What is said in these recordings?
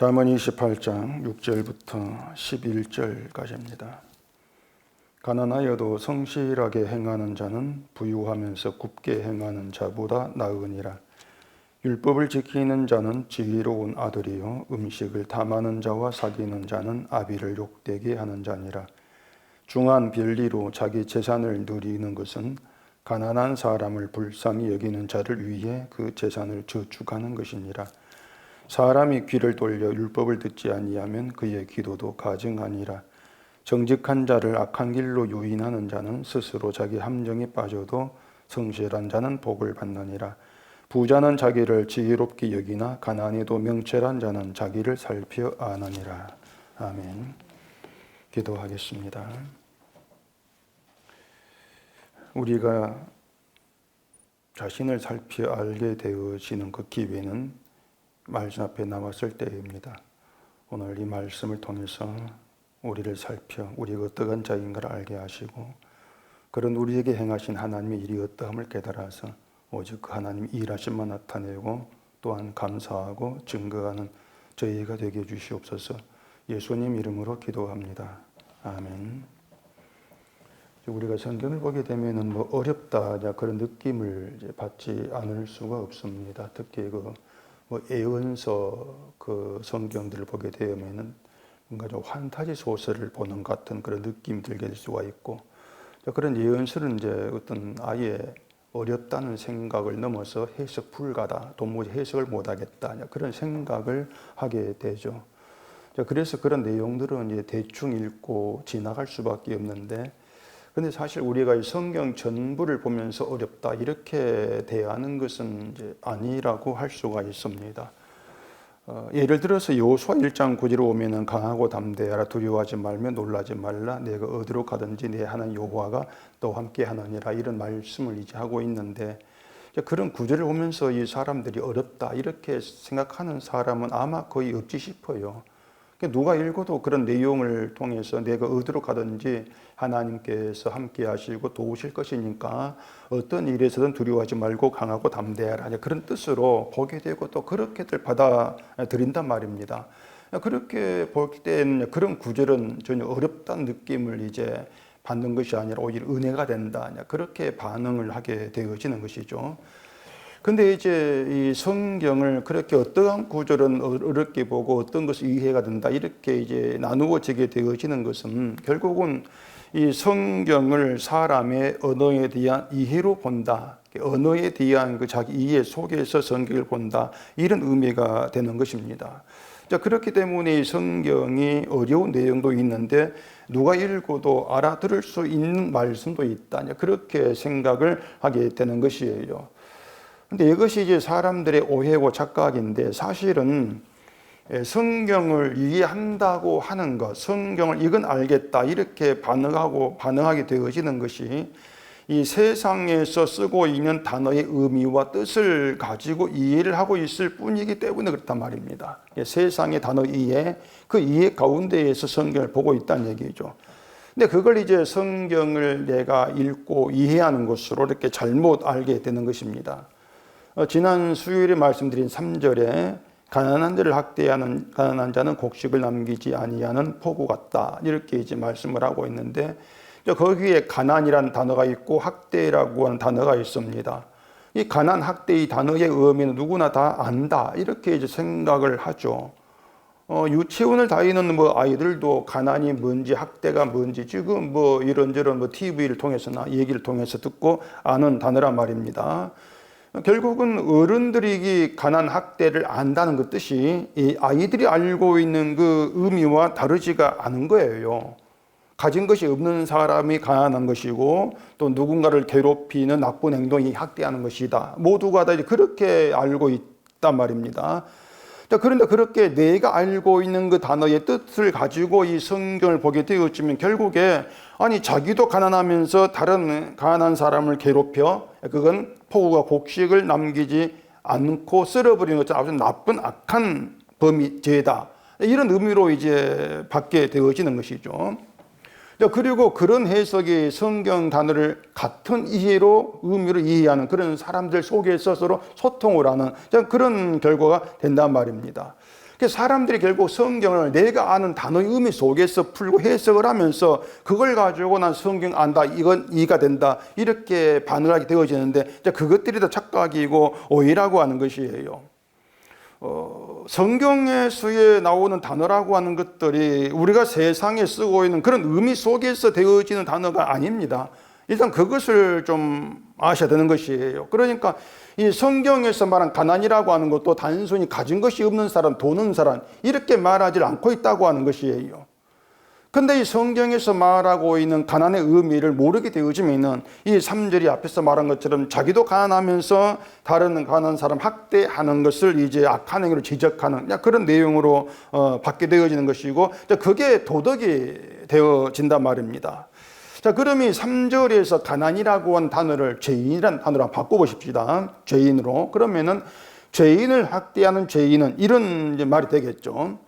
잠언 28장 6절부터 11절까지입니다. 가난하여도 성실하게 행하는 자는 부유하면서 굽게 행하는 자보다 나으니라. 율법을 지키는 자는 지혜로운 아들이요 음식을 탐하는 자와 사귀는 자는 아비를 욕되게 하는 자니라. 중한 비리로 자기 재산을 누리는 것은 가난한 사람을 불쌍히 여기는 자를 위해 그 재산을 저축하는 것이니라. 사람이 귀를 돌려 율법을 듣지 아니하면 그의 기도도 가증하니라. 정직한 자를 악한 길로 유인하는 자는 스스로 자기 함정에 빠져도 성실한 자는 복을 받느니라. 부자는 자기를 지혜롭게 여기나 가난해도 명철한 자는 자기를 살펴 아느니라. 아멘. 기도하겠습니다. 우리가 자신을 살펴 알게 되어지는 그 기회는 말씀 앞에 나왔을 때입니다. 오늘 이 말씀을 통해서 우리를 살펴 우리가 어떠한 자인가를 알게 하시고 그런 우리에게 행하신 하나님의 일이 어떠함을 깨달아서 오직 그 하나님의 일하심만 나타내고 또한 감사하고 증거하는 저희가 되게 해주시옵소서. 예수님 이름으로 기도합니다. 아멘. 우리가 성경을 보게 되면은 어렵다 그런 느낌을 받지 않을 수가 없습니다. 특히 예언서 성경들을 보게 되면은 뭔가 좀 판타지 소설을 보는 같은 그런 느낌이 들게 될 수가 있고, 그런 예언서는 어떤 아예 어렵다는 생각을 넘어서 해석 불가다, 도무지 해석을 못하겠다 그런 생각을 하게 되죠. 그래서 그런 내용들은 대충 읽고 지나갈 수밖에 없는데, 근데 사실 우리가 이 성경 전부를 보면서 어렵다 이렇게 대하는 것은 아니라고 할 수가 있습니다. 예를 들어서 여호수아 1장 9절에 오면은 강하고 담대하라, 두려워하지 말며 놀라지 말라, 내가 어디로 가든지 내 하나님 여호와가 너와 함께 하느니라, 이런 말씀을 이제 하고 있는데, 그런 구절을 보면서 이 사람들이 어렵다 이렇게 생각하는 사람은 아마 거의 없지 싶어요. 누가 읽어도 그런 내용을 통해서 내가 어디로 가든지 하나님께서 함께 하시고 도우실 것이니까 어떤 일에서든 두려워하지 말고 강하고 담대하라, 그런 뜻으로 보게 되고 또 그렇게들 받아들인단 말입니다. 그렇게 볼 때는 그런 구절은 전혀 어렵다는 느낌을 이제 받는 것이 아니라 오히려 은혜가 된다, 그렇게 반응을 하게 되어지는 것이죠. 근데 이제 이 성경을 그렇게 어떠한 구절은 어렵게 보고 어떤 것이 이해가 된다 이렇게 이제 나누어지게 되어지는 것은 결국은 이 성경을 사람의 언어에 대한 이해로 본다, 언어에 대한 그 자기 이해 속에서 성경을 본다, 이런 의미가 되는 것입니다. 자, 그렇기 때문에 이 성경이 어려운 내용도 있는데 누가 읽어도 알아들을 수 있는 말씀도 있다, 그렇게 생각을 하게 되는 것이에요. 근데 이것이 이제 사람들의 오해고 착각인데, 사실은 성경을 이해한다고 하는 것, 성경을 이건 알겠다 이렇게 반응하게 되어지는 것이 이 세상에서 쓰고 있는 단어의 의미와 뜻을 가지고 이해를 하고 있을 뿐이기 때문에 그렇단 말입니다. 세상의 단어 이해, 그 이해 가운데에서 성경을 보고 있다는 얘기죠. 근데 그걸 이제 성경을 내가 읽고 이해하는 것으로 이렇게 잘못 알게 되는 것입니다. 지난 수요일에 말씀드린 3절에 가난한 자를 학대하는 가난한 자는 곡식을 남기지 아니하는 포구 같다, 이렇게 이제 말씀을 하고 있는데, 거기에 가난이라는 단어가 있고 학대라고 하는 단어가 있습니다. 이 가난, 학대, 이 단어의 의미는 누구나 다 안다 이렇게 이제 생각을 하죠. 유치원을 다니는 아이들도 가난이 뭔지 학대가 뭔지 지금 이런저런 TV를 통해서나 얘기를 통해서 듣고 아는 단어란 말입니다. 결국은 어른들이 가난 학대를 안다는 그 뜻이 이 아이들이 알고 있는 그 의미와 다르지가 않은 거예요. 가진 것이 없는 사람이 가난한 것이고 또 누군가를 괴롭히는 나쁜 행동이 학대하는 것이다, 모두가 다 그렇게 알고 있단 말입니다. 그런데 그렇게 내가 알고 있는 그 단어의 뜻을 가지고 이 성경을 보게 되었지만 결국에 자기도 가난하면서 다른 가난한 사람을 괴롭혀 그건 포구가 곡식을 남기지 않고 쓸어버리는 것처럼 아주 나쁜 악한 죄다, 이런 의미로 이제 받게 되어지는 것이죠. 그리고 그런 해석이 성경 단어를 같은 이해로 의미로 이해하는 그런 사람들 속에서 서로 소통을 하는 그런 결과가 된단 말입니다. 사람들이 결국 성경을 내가 아는 단어의 의미 속에서 풀고 해석을 하면서 그걸 가지고 난 성경 안다, 이건 이해가 된다, 이렇게 반응을 하게 되어지는데 그것들이 다 착각이고 오해라고 하는 것이에요. 성경에서 나오는 단어라고 하는 것들이 우리가 세상에 쓰고 있는 그런 의미 속에서 되어지는 단어가 아닙니다. 일단 그것을 좀 아셔야 되는 것이에요. 그러니까 이 성경에서 말한 가난이라고 하는 것도 단순히 가진 것이 없는 사람, 돈 없는 사람 이렇게 말하지 않고 있다고 하는 것이에요. 근데 이 성경에서 말하고 있는 가난의 의미를 모르게 되어지면은 이 3절이 앞에서 말한 것처럼 자기도 가난하면서 다른 가난한 사람 학대하는 것을 이제 악한 행위로 지적하는 그런 내용으로 받게 되어지는 것이고, 그게 도덕이 되어진단 말입니다. 자, 그럼 이 3절에서 가난이라고 한 단어를 죄인이라는 단어로 바꿔보십시다. 죄인으로. 그러면은 죄인을 학대하는 죄인은 이런 이제 말이 되겠죠.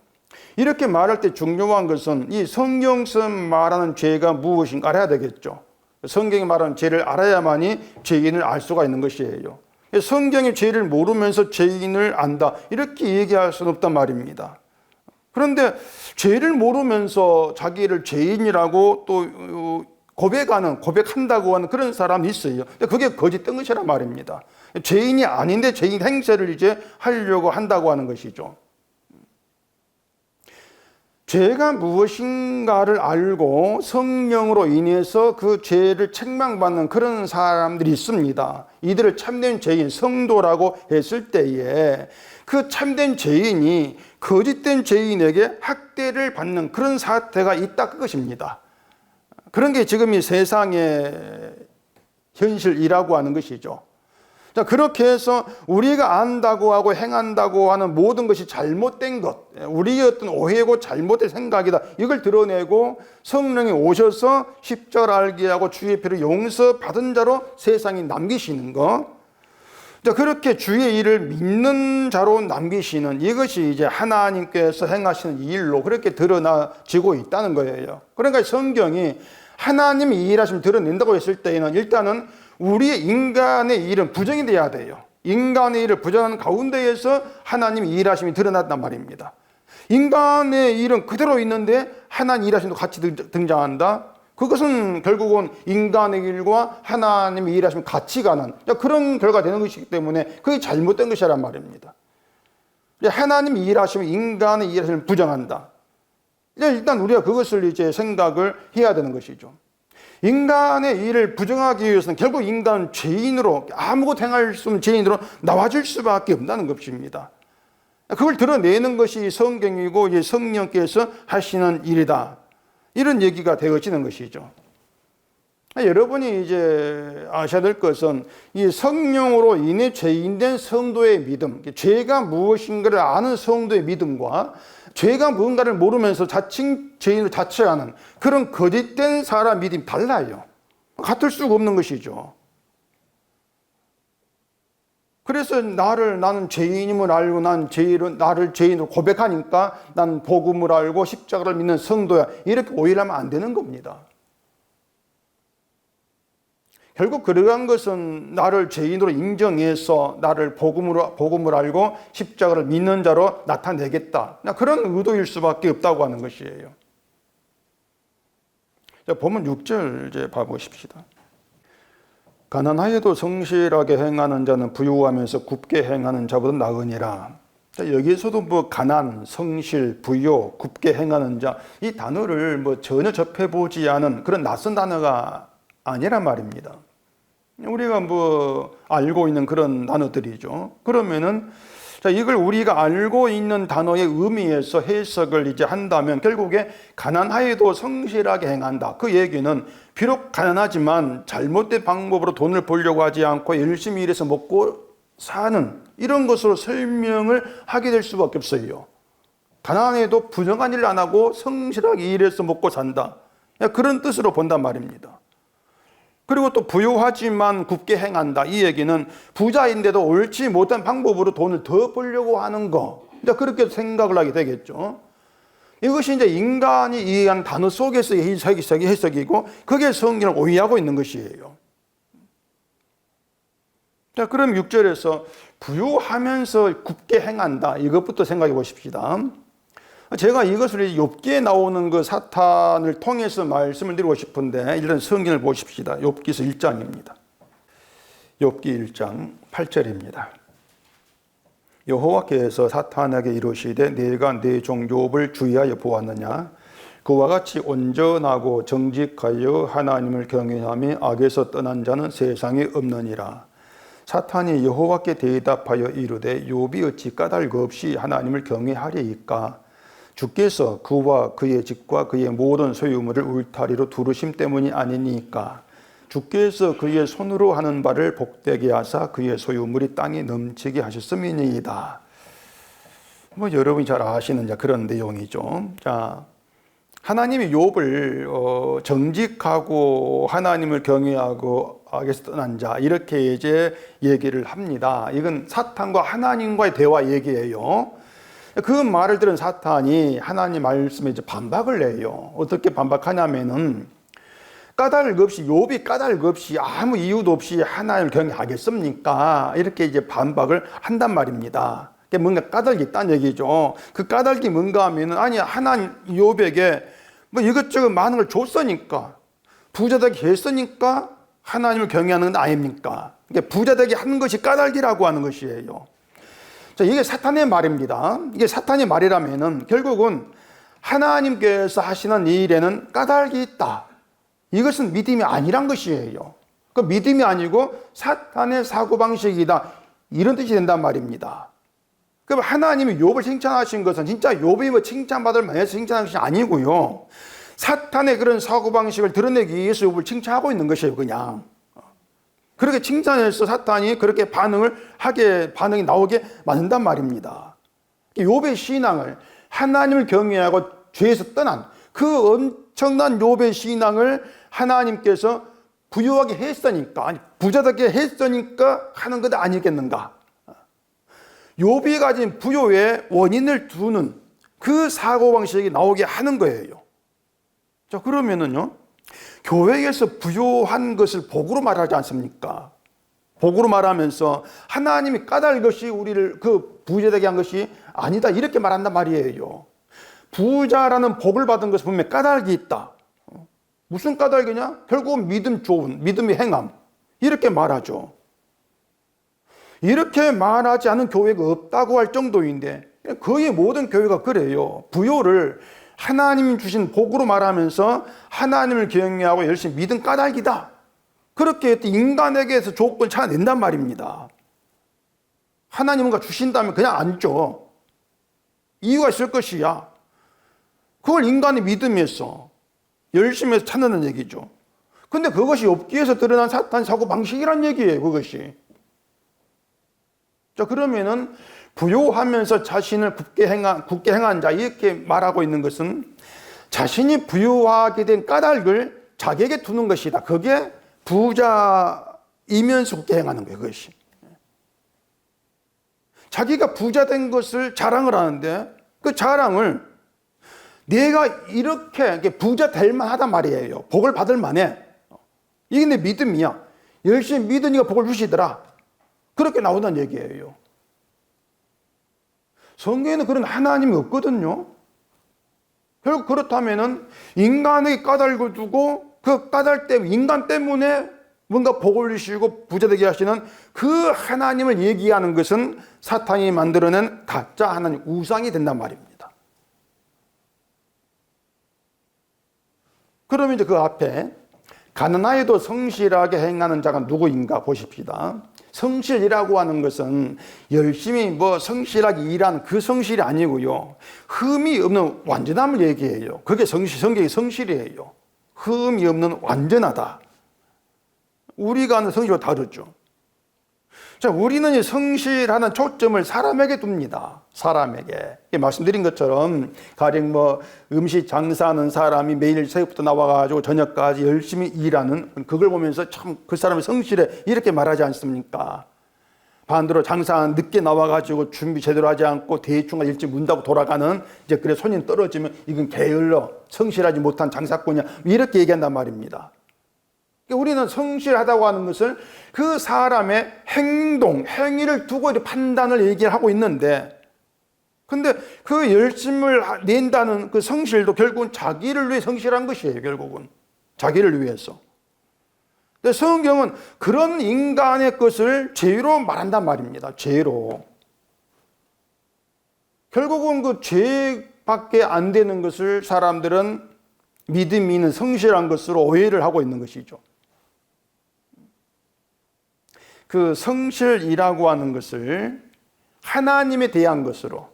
이렇게 말할 때 중요한 것은 이 성경에서 말하는 죄가 무엇인가 알아야 되겠죠. 성경이 말하는 죄를 알아야만이 죄인을 알 수가 있는 것이에요. 성경의 죄를 모르면서 죄인을 안다, 이렇게 얘기할 수는 없단 말입니다. 그런데 죄를 모르면서 자기를 죄인이라고 또 고백한다고 하는 그런 사람이 있어요. 그게 거짓된 것이란 말입니다. 죄인이 아닌데 죄인 행세를 이제 하려고 한다고 하는 것이죠. 죄가 무엇인가를 알고 성령으로 인해서 그 죄를 책망받는 그런 사람들이 있습니다. 이들을 참된 죄인, 성도라고 했을 때에 그 참된 죄인이 거짓된 죄인에게 학대를 받는 그런 사태가 있다, 그것입니다. 그런 게 지금 이 세상의 현실이라고 하는 것이죠. 자, 그렇게 해서 우리가 안다고 하고 행한다고 하는 모든 것이 잘못된 것, 우리의 어떤 오해고 잘못된 생각이다, 이걸 드러내고 성령이 오셔서 십자가를 알게 하고 주의 피로 용서받은 자로 세상에 남기시는 것, 자, 그렇게 주의 일을 믿는 자로 남기시는 이것이 이제 하나님께서 행하시는 일로 그렇게 드러나지고 있다는 거예요. 그러니까 성경이 하나님이 이 일하시면 드러낸다고 했을 때에는 일단은 우리의 인간의 일은 부정이 돼야 돼요. 인간의 일을 부정하는 가운데에서 하나님의 일하심이 드러났단 말입니다. 인간의 일은 그대로 있는데 하나님 일하심도 같이 등장한다. 그것은 결국은 인간의 일과 하나님의 일하심이 같이 가는 그런 결과가 되는 것이기 때문에 그게 잘못된 것이란 말입니다. 하나님이 일하시면 인간의 일하심을 부정한다. 일단 우리가 그것을 이제 생각을 해야 되는 것이죠. 인간의 일을 부정하기 위해서는 결국 인간은 죄인으로, 아무것도 행할 수 없는 죄인으로 나와줄 수밖에 없다는 것입니다. 그걸 드러내는 것이 성경이고 이제 성령께서 하시는 일이다, 이런 얘기가 되어지는 것이죠. 여러분이 이제 아셔야 될 것은 이 성령으로 인해 죄인된 성도의 믿음, 죄가 무엇인가를 아는 성도의 믿음과 죄가 무언가를 모르면서 자칭 죄인을 자처하는 그런 거짓된 사람 믿음이 달라요. 같을 수가 없는 것이죠. 그래서 나는 죄인임을 알고 나를 죄인으로 고백하니까 난 복음을 알고 십자가를 믿는 성도야, 이렇게 오해를 하면 안 되는 겁니다. 결국 그러한 것은 나를 죄인으로 인정해서 나를 복음을 알고 십자가를 믿는 자로 나타내겠다, 그런 의도일 수밖에 없다고 하는 것이에요. 자, 본문 6절 이제 봐보십시다. 가난하여도 성실하게 행하는 자는 부유하면서 굽게 행하는 자보다 나으니라. 자, 여기에서도 가난, 성실, 부요, 굽게 행하는 자, 이 단어를 전혀 접해보지 않은 그런 낯선 단어가 아니란 말입니다. 우리가 알고 있는 그런 단어들이죠. 그러면은 자, 이걸 우리가 알고 있는 단어의 의미에서 해석을 이제 한다면 결국에 가난하여도 성실하게 행한다, 그 얘기는 비록 가난하지만 잘못된 방법으로 돈을 벌려고 하지 않고 열심히 일해서 먹고 사는 이런 것으로 설명을 하게 될 수밖에 없어요. 가난해도 부정한 일을 안 하고 성실하게 일해서 먹고 산다, 그런 뜻으로 본단 말입니다. 그리고 또 부유하지만 굽게 행한다, 이 얘기는 부자인데도 옳지 못한 방법으로 돈을 더 벌려고 하는 거, 그렇게 생각을 하게 되겠죠. 이것이 이제 인간이 이해한 단어 속에서의 해석이고 그게 성경을 오해하고 있는 것이에요. 자, 그럼 6절에서 부유하면서 굽게 행한다. 이것부터 생각해 보십시다. 제가 이것을 욥기에 나오는 그 사탄을 통해서 말씀을 드리고 싶은데 일단 성경을 보십시다. 욥기서 1장입니다. 욥기 1장 8절입니다. 여호와께서 사탄에게 이르시되 내가 내 종 욥을 주의하여 보았느냐 그와 같이 온전하고 정직하여 하나님을 경외하며 악에서 떠난 자는 세상에 없느니라. 사탄이 여호와께 대답하여 이르되 욥이 어찌 까닭 없이 하나님을 경외하리이까 주께서 그와 그의 집과 그의 모든 소유물을 울타리로 두르심 때문이 아니니까 주께서 그의 손으로 하는 바를 복되게 하사 그의 소유물이 땅에 넘치게 하셨음이니이다. 여러분이 잘 아시는 그런 내용이죠. 자, 하나님이 욥을 정직하고 하나님을 경외하고 악에서 떠난 자 이렇게 이제 얘기를 합니다. 이건 사탄과 하나님과의 대화 얘기예요. 그 말을 들은 사탄이 하나님 말씀에 이제 반박을 해요. 어떻게 반박하냐면은 까닭 없이 욥이 까닭 없이 아무 이유도 없이 하나님을 경외하겠습니까? 이렇게 이제 반박을 한단 말입니다. 뭔가 까닭이 있다는 얘기죠. 그 까닭이 뭔가 하면은 아니 하나님 욥에게 뭐 이것저것 많은 걸 줬으니까 부자되게 했으니까 하나님을 경외하는 건 아닙니까? 부자되게 하는 것이 까닭이라고 하는 것이에요. 자, 이게 사탄의 말입니다. 이게 사탄의 말이라면은 결국은 하나님께서 하시는 일에는 까닭이 있다. 이것은 믿음이 아니란 것이에요. 그 믿음이 아니고 사탄의 사고방식이다. 이런 뜻이 된단 말입니다. 그럼 하나님이 욥을 칭찬하신 것은 진짜 욥이 뭐 칭찬받을 만해서 칭찬하신 것이 아니고요. 사탄의 그런 사고방식을 드러내기 위해서 욥을 칭찬하고 있는 것이에요, 그냥. 그렇게 칭찬해서 사탄이 그렇게 반응이 나오게 만든단 말입니다. 욥의 신앙을 하나님을 경외하고 죄에서 떠난 그 엄청난 욥의 신앙을 하나님께서 부유하게 했으니까, 아니 부자되게 했으니까 하는 것 아니겠는가? 욥이 가진 부요의 원인을 두는 그 사고방식이 나오게 하는 거예요. 자, 그러면은요, 교회에서 부요한 것을 복으로 말하지 않습니까? 복으로 말하면서 하나님이 까닭 것이 우리를 그 부자되게 한 것이 아니다. 이렇게 말한단 말이에요. 부자라는 복을 받은 것은 분명히 까닭이 있다. 무슨 까닭이냐? 결국은 믿음의 행함. 이렇게 말하죠. 이렇게 말하지 않은 교회가 없다고 할 정도인데 거의 모든 교회가 그래요. 부요를 하나님 주신 복으로 말하면서 하나님을 경외하고 열심히 믿은 까닭이다. 그렇게 인간에게서 조건을 찾아낸단 말입니다. 하나님은 뭔가 주신다면 그냥 안 줘. 이유가 있을 것이야. 그걸 인간의 믿음에서 열심히 해서 찾는 얘기죠. 근데 그것이 욥기에서 드러난 사탄 사고 방식이란 얘기예요, 그것이. 자, 그러면은 부요하면서 자신을 굳게 행한 자 이렇게 말하고 있는 것은 자신이 부유하게 된 까닭을 자기에게 두는 것이다. 그게 부자이면서 굳게 행하는 거예요, 그것이. 자기가 부자된 것을 자랑을 하는데 그 자랑을 내가 이렇게 부자 될 만하단 말이에요. 복을 받을 만해. 이게 내 믿음이야. 열심히 믿으니까 복을 주시더라. 그렇게 나온다는 얘기예요. 성경에는 그런 하나님이 없거든요. 결국 그렇다면은 인간에게 까닭을 두고 그 까닭 때문에 인간 때문에 뭔가 복을 주시고 부자되게 하시는 그 하나님을 얘기하는 것은 사탄이 만들어낸 가짜 하나님 우상이 된단 말입니다. 그러면 이제 그 앞에 가난하여도 성실하게 행하는 자가 누구인가 보십시다. 성실이라고 하는 것은 열심히 성실하게 일하는 그 성실이 아니고요. 흠이 없는 완전함을 얘기해요. 그게 성경의 성실이에요. 흠이 없는 완전하다. 우리가 하는 성실과 다르죠. 자, 우리는 이 성실하는 초점을 사람에게 둡니다. 사람에게. 말씀드린 것처럼 가령 음식 장사하는 사람이 매일 새벽부터 나와가지고 저녁까지 열심히 일하는 그걸 보면서 참 그 사람이 성실해 이렇게 말하지 않습니까? 반대로 장사 늦게 나와가지고 준비 제대로 하지 않고 대충 일찍 문 닫고 돌아가는 이제 그래 손님 떨어지면 이건 게을러 성실하지 못한 장사꾼이야 이렇게 얘기한단 말입니다. 우리는 성실하다고 하는 것을 그 사람의 행동, 행위를 두고 판단을 얘기를 하고 있는데, 근데 그 열심을 낸다는 그 성실도 결국은 자기를 위해 성실한 것이에요. 결국은 자기를 위해서. 근데 성경은 그런 인간의 것을 죄로 말한단 말입니다. 죄로. 결국은 그 죄밖에 안 되는 것을 사람들은 믿음이 있는 성실한 것으로 오해를 하고 있는 것이죠. 그 성실이라고 하는 것을 하나님에 대한 것으로,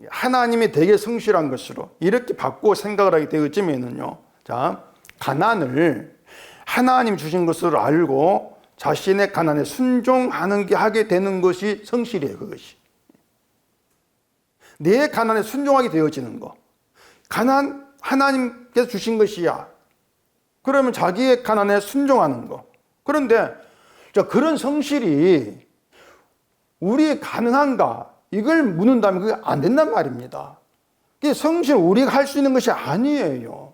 하나님이 되게 성실한 것으로 이렇게 바꾸어 생각을 하게 되어지면은요, 자, 가난을 하나님 주신 것으로 알고 자신의 가난에 순종하는 게 하게 되는 것이 성실이에요. 그것이 내 가난에 순종하게 되어지는 거. 가난 하나님께서 주신 것이야. 그러면 자기의 가난에 순종하는 거. 그런데 그런 성실이 우리에 가능한가? 이걸 묻는다면 그게 안 된단 말입니다. 성실 우리가 할 수 있는 것이 아니에요.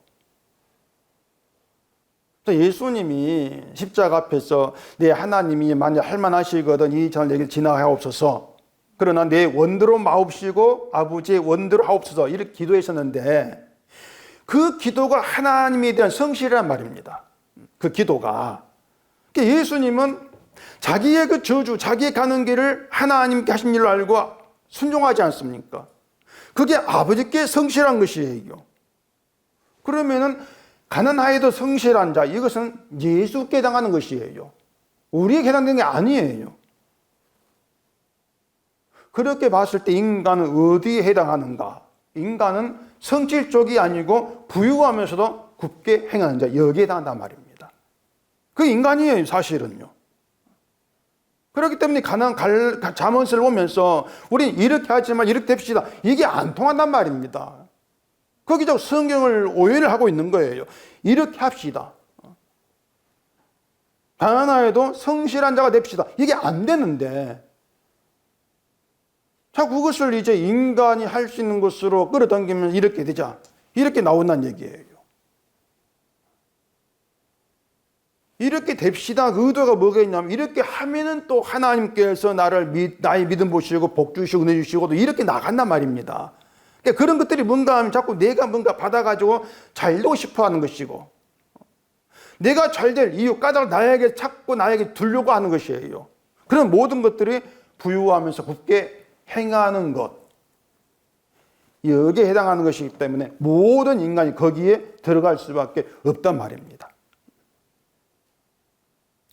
예수님이 십자가 앞에서 내 하나님이 만약 할만하시거든 이 잔을 내게 지나가옵소서. 그러나 내 원대로 마옵시고 아버지의 원대로 하옵소서. 이렇게 기도하셨는데 그 기도가 하나님에 대한 성실이란 말입니다. 그 기도가. 예수님은 자기의 그 저주, 자기의 가는 길을 하나님께 하신 일로 알고 순종하지 않습니까? 그게 아버지께 성실한 것이에요. 그러면은 가난하여도 성실한 자, 이것은 예수께 해당하는 것이에요. 우리에게 해당되는 게 아니에요. 그렇게 봤을 때 인간은 어디에 해당하는가? 인간은 성질 쪽이 아니고 부유하면서도 굽게 행하는 자, 여기에 해당한단 말입니다. 그 인간이에요, 사실은요. 그렇기 때문에 잠언을 보면서 우리 이렇게 하지만 이렇게 됩시다. 이게 안 통한단 말입니다. 거기서 성경을 오해를 하고 있는 거예요. 이렇게 합시다. 가난하여도 성실한 자가 됩시다. 이게 안 되는데 자, 그것을 이제 인간이 할 수 있는 것으로 끌어당기면 이렇게 되자. 이렇게 나온다는 얘기예요. 이렇게 됩시다. 그 의도가 뭐가 있냐면 이렇게 하면은 또 하나님께서 나의 믿음 보시고 복 주시고 은혜 주시고 또 이렇게 나간단 말입니다. 그러니까 그런 것들이 뭔가 하면 자꾸 내가 뭔가 받아가지고 잘 되고 싶어 하는 것이고 내가 잘 될 이유, 까닭을 나에게 찾고 나에게 두려고 하는 것이에요. 그런 모든 것들이 부유하면서 굳게 행하는 것. 여기에 해당하는 것이기 때문에 모든 인간이 거기에 들어갈 수밖에 없단 말입니다.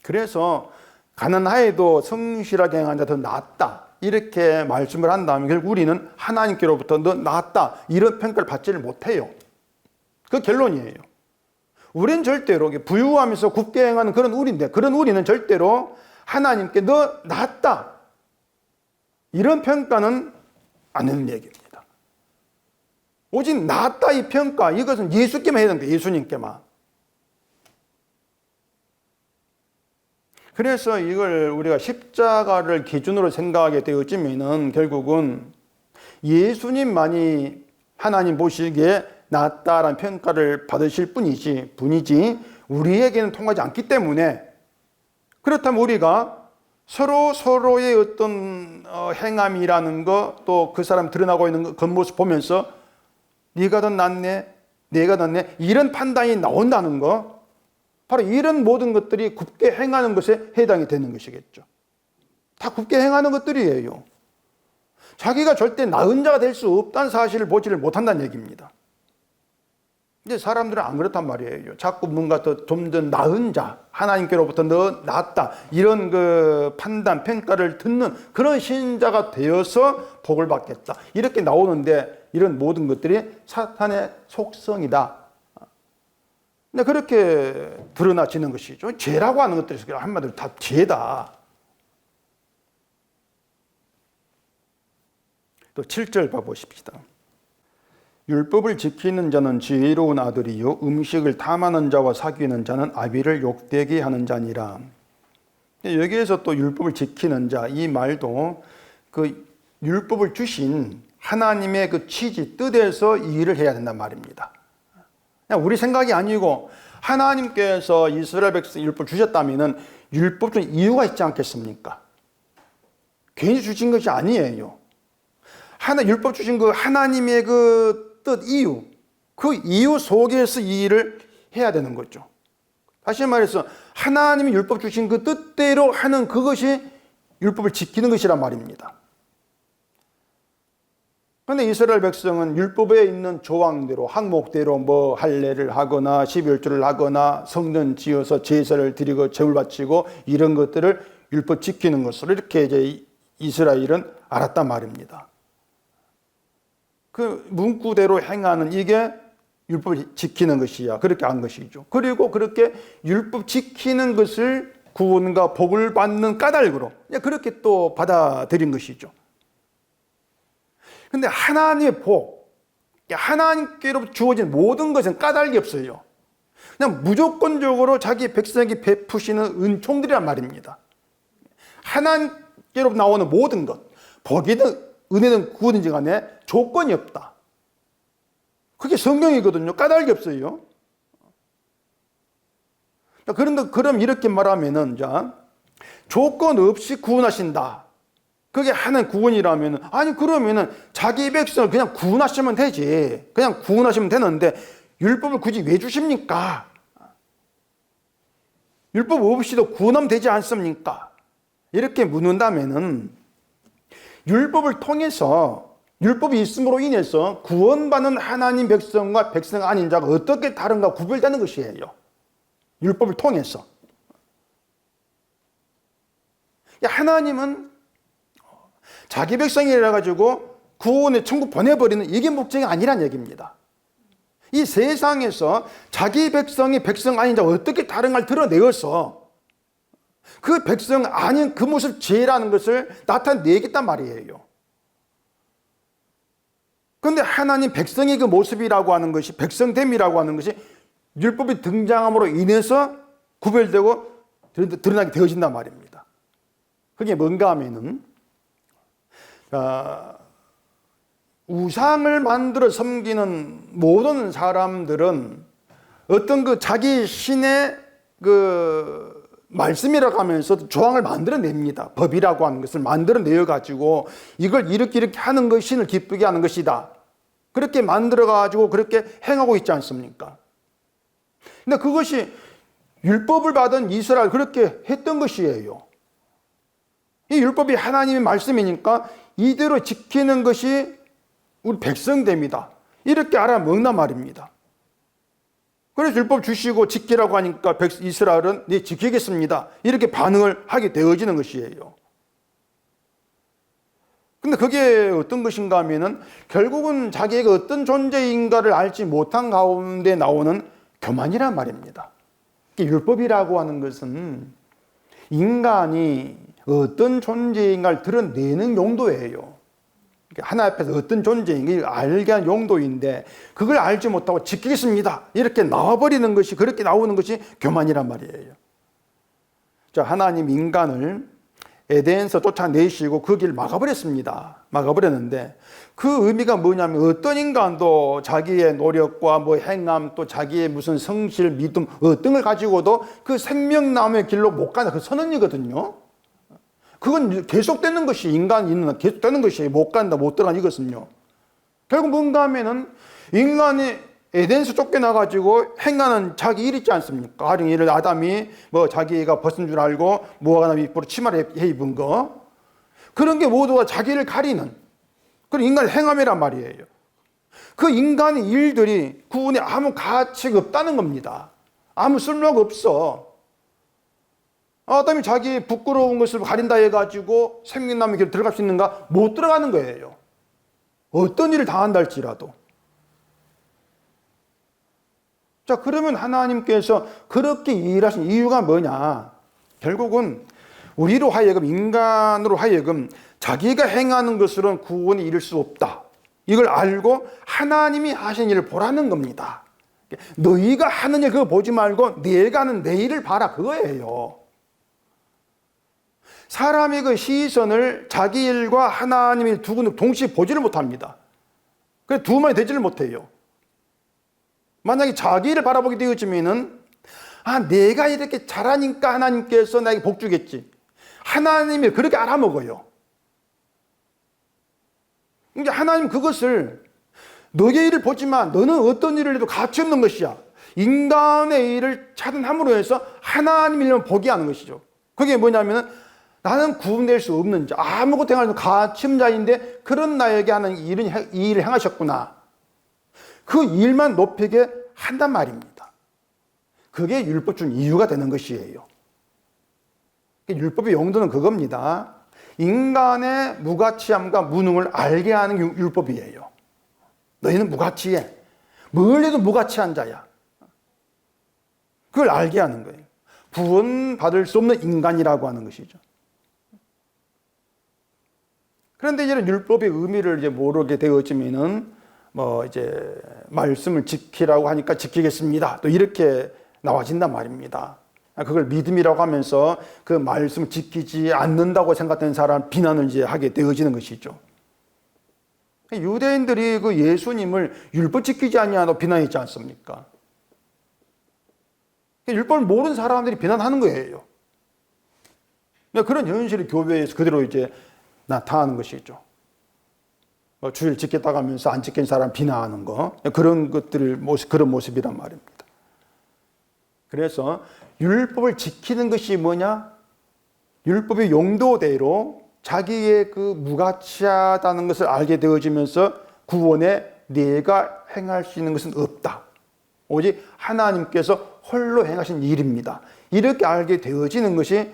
그래서 가난하여도 성실하게 행하는 자가 더 낫다. 이렇게 말씀을 한다면 결국 우리는 하나님께로부터 너 낫다. 이런 평가를 받지를 못해요. 그 결론이에요. 우리는 절대로 부유하면서 굽게 행하는 그런 우리인데 그런 우리는 절대로 하나님께 너 낫다. 이런 평가는 안 하는 얘기입니다. 오직 낫다 이 평가 이것은 예수께만 해야 됩니다. 예수님께만. 그래서 이걸 우리가 십자가를 기준으로 생각하게 되어지면은 결국은 예수님만이 하나님 보시기에 낫다라는 평가를 받으실 분이지 우리에게는 통하지 않기 때문에 그렇다면 우리가 서로의 어떤 행함이라는 것 또 그 사람 드러나고 있는 겉모습 보면서 네가 더 낫네 내가 낫네 이런 판단이 나온다는 거 바로 이런 모든 것들이 굽게 행하는 것에 해당이 되는 것이겠죠. 다 굽게 행하는 것들이에요. 자기가 절대 나은 자가 될 수 없다는 사실을 보지를 못한다는 얘기입니다. 이제 사람들은 안 그렇단 말이에요. 자꾸 뭔가 좀 더 나은 자, 하나님께로부터 너 낫다 이런 그 판단, 평가를 듣는 그런 신자가 되어서 복을 받겠다 이렇게 나오는데 이런 모든 것들이 사탄의 속성이다. 근데 그렇게 드러나지는 것이죠. 죄라고 하는 것들이 한마디로 다 죄다. 또 7절 봐보십시다. 율법을 지키는 자는 지혜로운 아들이요 음식을 탐하는 자와 사귀는 자는 아비를 욕되게 하는 자니라. 여기에서 또 율법을 지키는 자 이 말도 그 율법을 주신 하나님의 그 취지 뜻에서 이 일을 해야 된단 말입니다. 그냥 우리 생각이 아니고 하나님께서 이스라엘 백성 율법 주셨다면은 율법 중 이유가 있지 않겠습니까? 괜히 주신 것이 아니에요. 율법 주신 그 하나님의 그 뜻, 이유, 그 이유 속에서 이 일을 해야 되는 거죠. 다시 말해서 하나님이 율법 주신 그 뜻대로 하는 그것이 율법을 지키는 것이란 말입니다. 그런데 이스라엘 백성은 율법에 있는 조항대로 항목대로 뭐 할례를 하거나 12월절을 하거나 성전 지어서 제사를 드리고 제물 바치고 이런 것들을 율법 지키는 것으로 이렇게 이제 이스라엘은 알았단 말입니다. 그 문구대로 행하는 이게 율법을 지키는 것이야. 그렇게 한 것이죠. 그리고 그렇게 율법 지키는 것을 구원과 복을 받는 까닭으로 그렇게 또 받아들인 것이죠. 근데 하나님의 복, 하나님께로 주어진 모든 것은 까닭이 없어요. 그냥 무조건적으로 자기 백성에게 베푸시는 은총들이란 말입니다. 하나님께로 나오는 모든 것, 복이든 은혜든 구원이든 간에 조건이 없다. 그게 성경이거든요. 까닭이 없어요. 그런데 그럼 이렇게 말하면은 조건 없이 구원하신다. 그게 하나님 구원이라면, 아니 그러면은 자기 백성을 그냥 구원하시면 되지. 그냥 구원하시면 되는데 율법을 굳이 왜 주십니까? 율법 없이도 구원하면 되지 않습니까? 이렇게 묻는다면은 율법을 통해서, 율법이 있음으로 인해서 구원받는 하나님 백성과 백성 아닌 자가 어떻게 다른가 구별되는 것이에요. 율법을 통해서. 하나님은 자기 백성이라 가지고 구원의 천국 보내버리는 이게 목적이 아니란 얘기입니다. 이 세상에서 자기 백성이 백성 아닌 자가 어떻게 다른가를 드러내어서 그 백성 아닌 그 모습 죄라는 것을 나타내겠단 말이에요. 그런데 하나님 백성의 그 모습이라고 하는 것이, 백성됨이라고 하는 것이 율법이 등장함으로 인해서 구별되고 드러나게 되어진단 말입니다. 그게 뭔가 하면은 우상을 만들어 섬기는 모든 사람들은 어떤 그 자기 신의 그 말씀이라고 하면서 조항을 만들어냅니다. 법이라고 하는 것을 만들어내어 가지고 이걸 이렇게 하는 것이 신을 기쁘게 하는 것이다. 그렇게 만들어 가지고 그렇게 행하고 있지 않습니까? 근데 그것이 율법을 받은 이스라엘 그렇게 했던 것이에요. 이 율법이 하나님의 말씀이니까 이대로 지키는 것이 우리 백성됨이다. 이렇게 알아먹나 말입니다. 그래서 율법 주시고 지키라고 하니까 이스라엘은 네 지키겠습니다. 이렇게 반응을 하게 되어지는 것이에요. 근데 그게 어떤 것인가 하면은 결국은 자기가 어떤 존재인가를 알지 못한 가운데 나오는 교만이란 말입니다. 율법이라고 하는 것은 인간이 어떤 존재인가를 드러내는 용도예요. 하나 앞에서 어떤 존재인가 알게 한 용도인데 그걸 알지 못하고 지키겠습니다. 이렇게 나와버리는 것이, 그렇게 나오는 것이 교만이란 말이에요. 자, 하나님 인간을 에덴에서 쫓아내시고 그 길을 막아버렸습니다. 막아버렸는데 그 의미가 뭐냐면 어떤 인간도 자기의 노력과 뭐 행함 또 자기의 무슨 성실, 믿음 어떤 걸 가지고도 그 생명나무의 길로 못 가는 그 선언이거든요. 그건 계속되는 것이, 인간이 있는 계속되는 것이 못 간다, 못 들어간다 이것은요. 결국 뭔가 하면은 인간이 에덴에서 쫓겨나가지고 행하는 자기 일 있지 않습니까? 가령 예를 아담이 뭐 자기가 벗은 줄 알고 무화과나무 잎으로 치마를 해 입은 거. 그런 게 모두가 자기를 가리는 그런 인간의 행함이란 말이에요. 그 인간의 일들이 구원에 아무 가치가 없다는 겁니다. 아무 쓸모가 없어. 아담이 자기 부끄러운 것을 가린다 해가지고 생명나무의 길에 들어갈 수 있는가? 못 들어가는 거예요. 어떤 일을 당한다 할지라도. 자, 그러면 하나님께서 그렇게 일하신 이유가 뭐냐? 결국은 우리로 하여금, 인간으로 하여금 자기가 행하는 것으로는 구원에 이를 수 없다. 이걸 알고 하나님이 하신 일을 보라는 겁니다. 너희가 하는 일 그거 보지 말고 내가 하는 내 일을 봐라 그거예요. 사람의 그 시선을 자기 일과 하나님의 두 군을 동시에 보지를 못합니다. 그래서 두 마리 되지를 못해요. 만약에 자기 일을 바라보게 되어지면은 내가 이렇게 잘하니까 하나님께서 나에게 복 주겠지. 하나님이 그렇게 알아먹어요. 이제 하나님 그것을 너의 일을 보지만 너는 어떤 일을 해도 가치 없는 것이야. 인간의 일을 차단함으로 해서 하나님 일을 포기하는 것이죠. 그게 뭐냐면 나는 구원될 수 없는 자, 아무것도 행할 수 없는 가치 없는 자인데 그런 나에게 하는 이 일을 행하셨구나. 그 일만 높이게 한단 말입니다. 그게 율법 준 이유가 되는 것이에요. 율법의 용도는 그겁니다. 인간의 무가치함과 무능을 알게 하는 율법이에요. 너희는 무가치해. 뭘 해도 무가치한 자야. 그걸 알게 하는 거예요. 구원받을 수 없는 인간이라고 하는 것이죠. 그런데 이제는 율법의 의미를 이제 모르게 되어지면은 이제 말씀을 지키라고 하니까 지키겠습니다. 또 이렇게 나와진단 말입니다. 그걸 믿음이라고 하면서 그 말씀을 지키지 않는다고 생각되는 사람 비난을 이제 하게 되어지는 것이죠. 유대인들이 그 예수님을 율법 지키지 않냐고 비난했지 않습니까? 율법을 모르는 사람들이 비난하는 거예요. 그런 현실이 교회에서 그대로 이제 나타나는 것이죠. 주일 지켰다고 하면서 안 지킨 사람 비난하는 거, 그런 것들 그런 모습이란 말입니다. 그래서 율법을 지키는 것이 뭐냐? 율법의 용도대로 자기의 그 무가치하다는 것을 알게 되어지면서 구원에 내가 행할 수 있는 것은 없다. 오직 하나님께서 홀로 행하신 일입니다. 이렇게 알게 되어지는 것이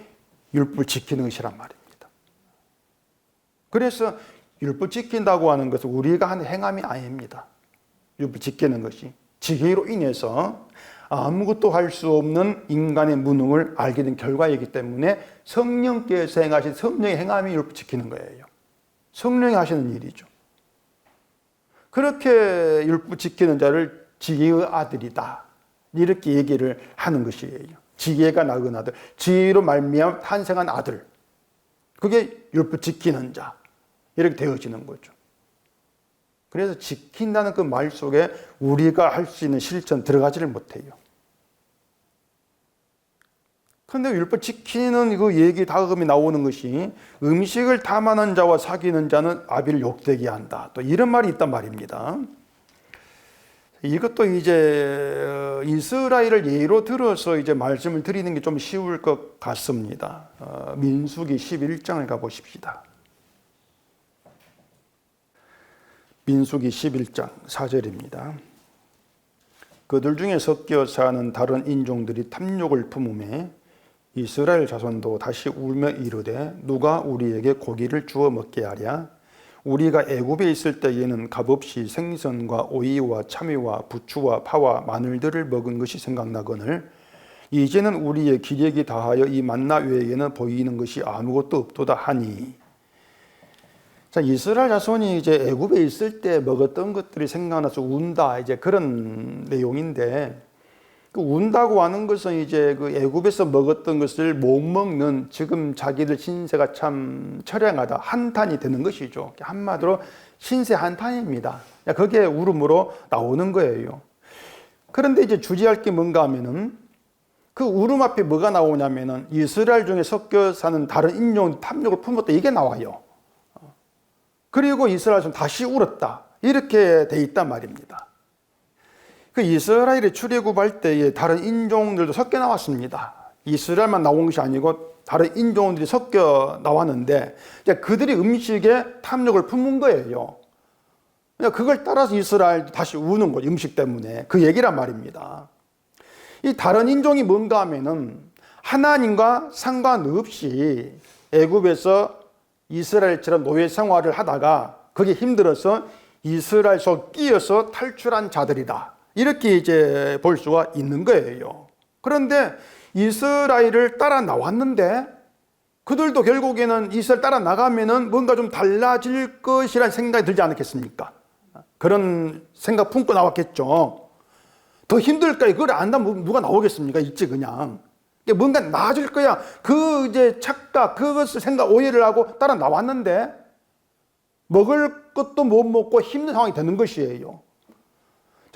율법을 지키는 것이란 말입니다. 그래서 율법 지킨다고 하는 것은 우리가 하는 행함이 아닙니다. 율법 지키는 것이 지혜로 인해서 아무것도 할 수 없는 인간의 무능을 알게 된 결과이기 때문에 성령께서 행하신 성령의 행함이 율법 지키는 거예요. 성령이 하시는 일이죠. 그렇게 율법 지키는 자를 지혜의 아들이다. 이렇게 얘기를 하는 것이에요. 지혜가 낳은 아들, 지혜로 말미암아 탄생한 아들. 그게 율법 지키는 자. 이렇게 되어지는 거죠. 그래서 지킨다는 그 말 속에 우리가 할 수 있는 실천 들어가지를 못해요. 그런데 율법 지키는 그 얘기 다음에 나오는 것이 음식을 탐하는 자와 사귀는 자는 아비를 욕되게 한다. 또 이런 말이 있단 말입니다. 이것도 이제 이스라엘을 예로 들어서 이제 말씀을 드리는 게 좀 쉬울 것 같습니다. 민수기 11장을 가보십시다. 민수기 11장 4절입니다. 그들 중에 섞여 사는 다른 인종들이 탐욕을 품음에 이스라엘 자손도 다시 울며 이르되 누가 우리에게 고기를 주어 먹게 하랴? 우리가 애굽에 있을 때에는 값없이 생선과 오이와 참외와 부추와 파와 마늘들을 먹은 것이 생각나거늘 이제는 우리의 기력이 다하여 이 만나 외에는 보이는 것이 아무것도 없도다 하니. 자, 이스라엘 자손이 이제 애굽에 있을 때 먹었던 것들이 생각나서 운다, 이제 그런 내용인데, 그 운다고 하는 것은 이제 그 애굽에서 먹었던 것을 못 먹는 지금 자기들 신세가 참 처량하다, 한탄이 되는 것이죠. 한마디로 신세 한탄입니다. 그게 울음으로 나오는 거예요. 그런데 이제 주지할 게 뭔가 하면은 그 울음 앞에 뭐가 나오냐면은 이스라엘 중에 섞여 사는 다른 인종 탐욕을 품었다, 이게 나와요. 그리고 이스라엘은 다시 울었다, 이렇게 돼 있단 말입니다. 그 이스라엘이 출애굽할 때에 다른 인종들도 섞여 나왔습니다. 이스라엘만 나온 것이 아니고 다른 인종들이 섞여 나왔는데 그들이 음식에 탐욕을 품은 거예요. 그걸 따라서 이스라엘도 다시 우는 거죠. 음식 때문에. 그 얘기란 말입니다. 이 다른 인종이 뭔가 하면은 하나님과 상관없이 애굽에서 이스라엘처럼 노예 생활을 하다가 그게 힘들어서 이스라엘 속 끼어서 탈출한 자들이다, 이렇게 이제 볼 수가 있는 거예요. 그런데 이스라엘을 따라 나왔는데 그들도 결국에는 이스라엘 따라 나가면은 뭔가 좀 달라질 것이라는 생각이 들지 않았겠습니까? 그런 생각 품고 나왔겠죠. 더 힘들까? 그걸 안다면 누가 나오겠습니까? 있지, 그냥. 뭔가 나아질 거야. 그 이제 착각, 그것을 생각, 오해를 하고 따라 나왔는데 먹을 것도 못 먹고 힘든 상황이 되는 것이에요.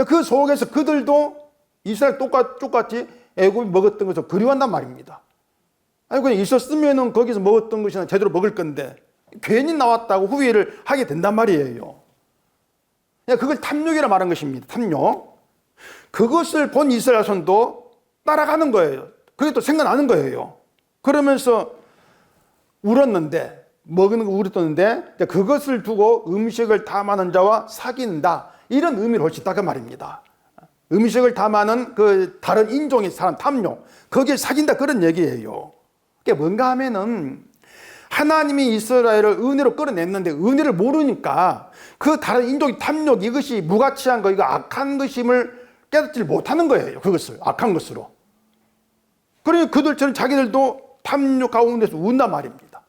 그 속에서 그들도 이스라엘 똑같이 애굽이 먹었던 것을 그리워한단 말입니다. 아니 그냥 있었으면은 거기서 먹었던 것이나 제대로 먹을 건데 괜히 나왔다고 후회를 하게 된단 말이에요. 그걸 탐욕이라 말한 것입니다. 탐욕. 그것을 본 이스라엘 자손도 따라가는 거예요. 그게 또 생각나는 거예요. 그러면서 울었는데, 먹는 거 울었는데 그것을 두고 음식을 탐하는 자와 사귄다, 이런 의미로 올 수 있다 그 말입니다. 음식을 탐하는 그 다른 인종의 사람 탐욕, 거기에 사귄다, 그런 얘기예요. 그게 뭔가 하면은 하나님이 이스라엘을 은혜로 끌어냈는데 은혜를 모르니까 그 다른 인종의 탐욕, 이것이 무가치한 거, 이거 악한 것임을 깨닫지 못하는 거예요. 그것을 악한 것으로. 그러니 그들처럼 자기들도 탐욕 가운데서 운단 말입니다.